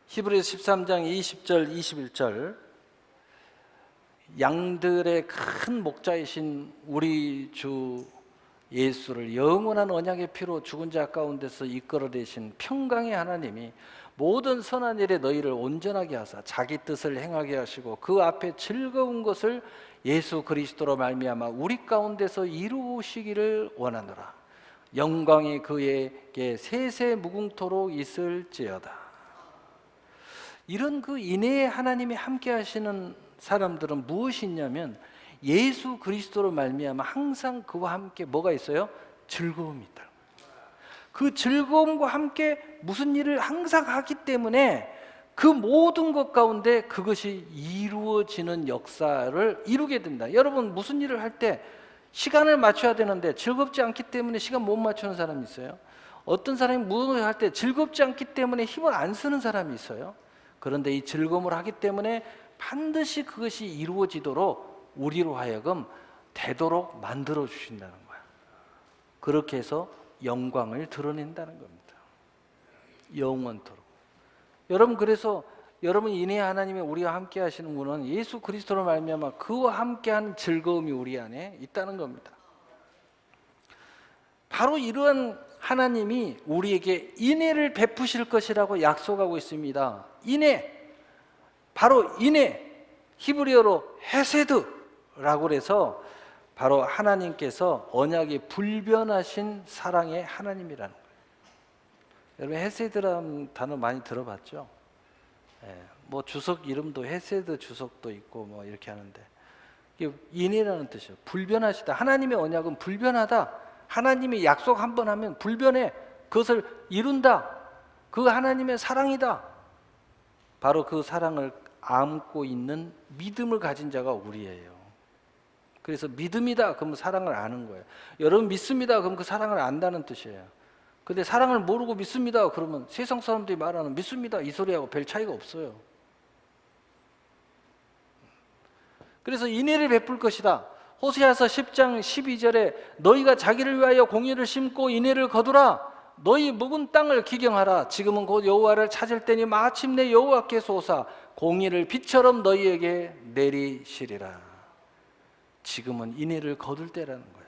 히브리서 13장 20절 21절, 양들의 큰 목자이신 우리 주 예수를 영원한 언약의 피로 죽은 자 가운데서 이끌어내신 평강의 하나님이 모든 선한 일에 너희를 온전하게 하사 자기 뜻을 행하게 하시고 그 앞에 즐거운 것을 예수 그리스도로 말미암아 우리 가운데서 이루시기를 원하노라. 영광이 그에게 세세 무궁토록 있을지어다. 이런 그 인애의 하나님이 함께 하시는 사람들은 무엇이 있냐면 예수 그리스도로 말미암아 항상 그와 함께 뭐가 있어요? 즐거움이 있다. 그 즐거움과 함께 무슨 일을 항상 하기 때문에 그 모든 것 가운데 그것이 이루어지는 역사를 이루게 된다. 여러분, 무슨 일을 할 때 시간을 맞춰야 되는데 즐겁지 않기 때문에 시간 못 맞추는 사람이 있어요. 어떤 사람이 무언을 할 때 즐겁지 않기 때문에 힘을 안 쓰는 사람이 있어요. 그런데 이 즐거움을 하기 때문에 반드시 그것이 이루어지도록 우리로 하여금 되도록 만들어 주신다는 거야. 그렇게 해서 영광을 드러낸다는 겁니다. 영원토록. 여러분, 그래서 여러분 인해 하나님의 우리와 함께 하시는 분은 예수 그리스도로 말미암아 그와 함께하는 즐거움이 우리 안에 있다는 겁니다. 바로 이러한 하나님이 우리에게 인애를 베푸실 것이라고 약속하고 있습니다. 인애, 바로 인애, 히브리어로 헤세드라고 해서 바로 하나님께서 언약이 불변하신 사랑의 하나님이라는 거예요. 여러분 헤세드라는 단어 많이 들어봤죠? 예, 뭐 주석 이름도 헤세드 주석도 있고 뭐 이렇게 하는데 이게 인이라는 뜻이에요. 불변하시다. 하나님의 언약은 불변하다. 하나님이 약속 한 번 하면 불변해. 그것을 이룬다. 그 하나님의 사랑이다. 바로 그 사랑을 안고 있는 믿음을 가진 자가 우리예요. 그래서 믿음이다 그러면 사랑을 아는 거예요. 여러분 믿습니다 그러면 그 사랑을 안다는 뜻이에요. 근데 사랑을 모르고 믿습니다 그러면 세상 사람들이 말하는 믿습니다 이 소리하고 별 차이가 없어요. 그래서 인애를 베풀 것이다. 호세아서 10장 12절에 너희가 자기를 위하여 공의를 심고 인애를 거두라. 너희 묵은 땅을 기경하라. 지금은 곧 여호와를 찾을 때니 마침내 여호와께서 오사 공의를 빛처럼 너희에게 내리시리라. 지금은 인애를 거둘 때라는 거예요.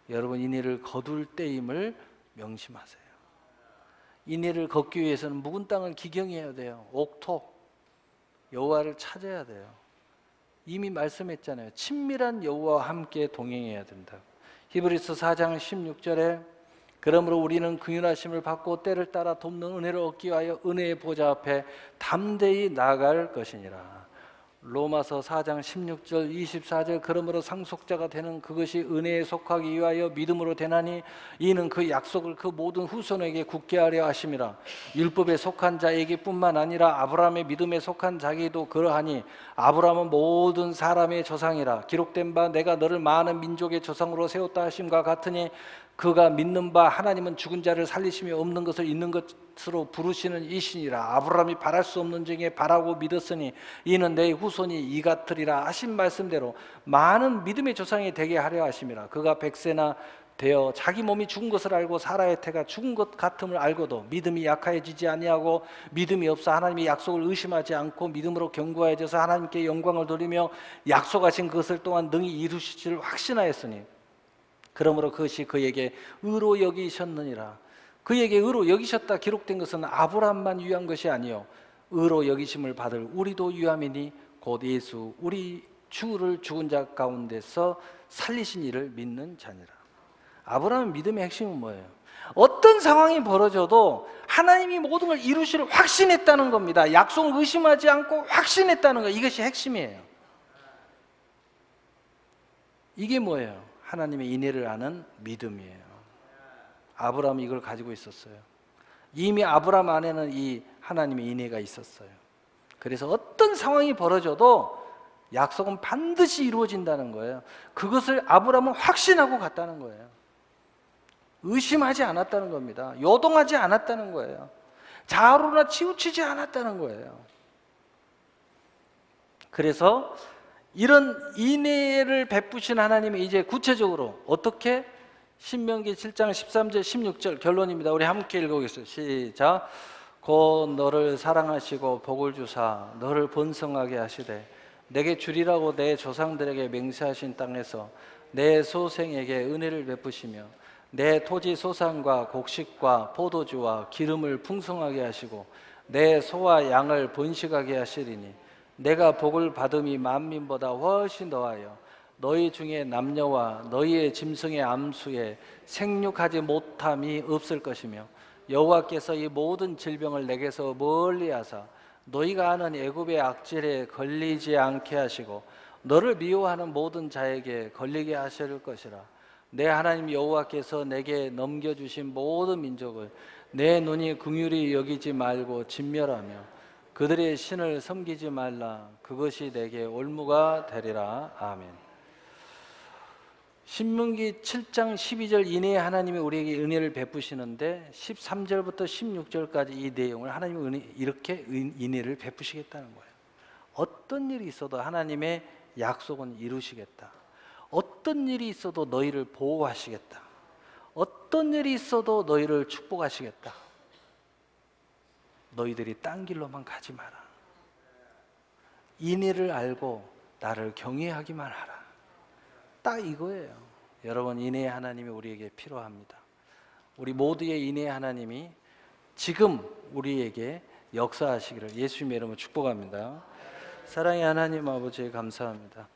여러분 인애를 거둘 때임을 명심하세요. 인애를 걷기 위해서는 묵은 땅을 기경해야 돼요. 옥토 여호와를 찾아야 돼요. 이미 말씀했잖아요. 친밀한 여호와와 함께 동행해야 된다. 히브리서 4장 16절에 그러므로 우리는 긍휼하심을 받고 때를 따라 돕는 은혜를 얻기 위하여 은혜의 보좌 앞에 담대히 나아갈 것이니라. 로마서 4장 16절 24절 그러므로 상속자가 되는 그것이 은혜에 속하기 위하여 믿음으로 되나니 이는 그 약속을 그 모든 후손에게 굳게 하려 하심이라. 율법에 속한 자에게 뿐만 아니라 아브라함의 믿음에 속한 자에게도 그러하니 아브라함은 모든 사람의 조상이라. 기록된 바 내가 너를 많은 민족의 조상으로 세웠다 하심과 같으니 그가 믿는 바 하나님은 죽은 자를 살리심이 없는 것을 있는 것으로 부르시는 이신이라. 아브라함이 바랄 수 없는 중에 바라고 믿었으니 이는 내 후손이 이 같으리라 하신 말씀대로 많은 믿음의 조상이 되게 하려 하심이라. 그가 100세나 되어 자기 몸이 죽은 것을 알고 사라의 태가 죽은 것 같음을 알고도 믿음이 약하여지지 아니하고 믿음이 없어 하나님의 약속을 의심하지 않고 믿음으로 견고해져서 하나님께 영광을 돌리며 약속하신 그것을 또한 능히 이루실 확신하였으니 그러므로 그것이 그에게 의로 여기셨느니라. 그에게 의로 여기셨다 기록된 것은 아브라함만 위한 것이 아니요 의로 여기심을 받을 우리도 위함이니 곧 예수 우리 주를 죽은 자 가운데서 살리신 이를 믿는 자니라. 아브라함의 믿음의 핵심은 뭐예요? 어떤 상황이 벌어져도 하나님이 모든 걸 이루시를 확신했다는 겁니다. 약속을 의심하지 않고 확신했다는 거, 이것이 핵심이에요. 이게 뭐예요? 하나님의 인애를 아는 믿음이에요. 아브라함이 이걸 가지고 있었어요. 이미 아브라함 안에는 이 하나님의 인애가 있었어요. 그래서 어떤 상황이 벌어져도 약속은 반드시 이루어진다는 거예요. 그것을 아브라함은 확신하고 갔다는 거예요. 의심하지 않았다는 겁니다. 요동하지 않았다는 거예요. 자아로나 치우치지 않았다는 거예요. 그래서 이런 인애를 베푸신 하나님이 이제 구체적으로 어떻게? 신명기 7장 13절 16절 결론입니다. 우리 함께 읽어보겠습니다. 시작. 곧 너를 사랑하시고 복을 주사 너를 번성하게 하시되 내게 주리라고 내 조상들에게 맹세하신 땅에서 내 소생에게 은혜를 베푸시며 내 토지 소산과 곡식과 포도주와 기름을 풍성하게 하시고 내 소와 양을 번식하게 하시리니 내가 복을 받음이 만민보다 훨씬 더하여 너희 중에 남녀와 너희의 짐승의 암수에 생육하지 못함이 없을 것이며 여호와께서 이 모든 질병을 내게서 멀리하사 너희가 아는 애굽의 악질에 걸리지 않게 하시고 너를 미워하는 모든 자에게 걸리게 하실 것이라. 내 하나님 여호와께서 내게 넘겨주신 모든 민족을 내 눈이 긍휼히 여기지 말고 진멸하며 그들의 신을 섬기지 말라. 그것이 내게 올무가 되리라. 아멘. 신명기 7장 12절 이내에 하나님이 우리에게 은혜를 베푸시는데 13절부터 16절까지 이 내용을 하나님이 이렇게 은혜를 베푸시겠다는 거예요. 어떤 일이 있어도 하나님의 약속은 이루시겠다. 어떤 일이 있어도 너희를 보호하시겠다. 어떤 일이 있어도 너희를 축복하시겠다. 너희들이 딴 길로만 가지 마라. 인애를 알고 나를 경외하기만 하라. 딱 이거예요. 여러분, 인애의 하나님이 우리에게 필요합니다. 우리 모두의 인애의 하나님이 지금 우리에게 역사하시기를 예수님의 이름으로 축복합니다. 사랑의 하나님 아버지 감사합니다.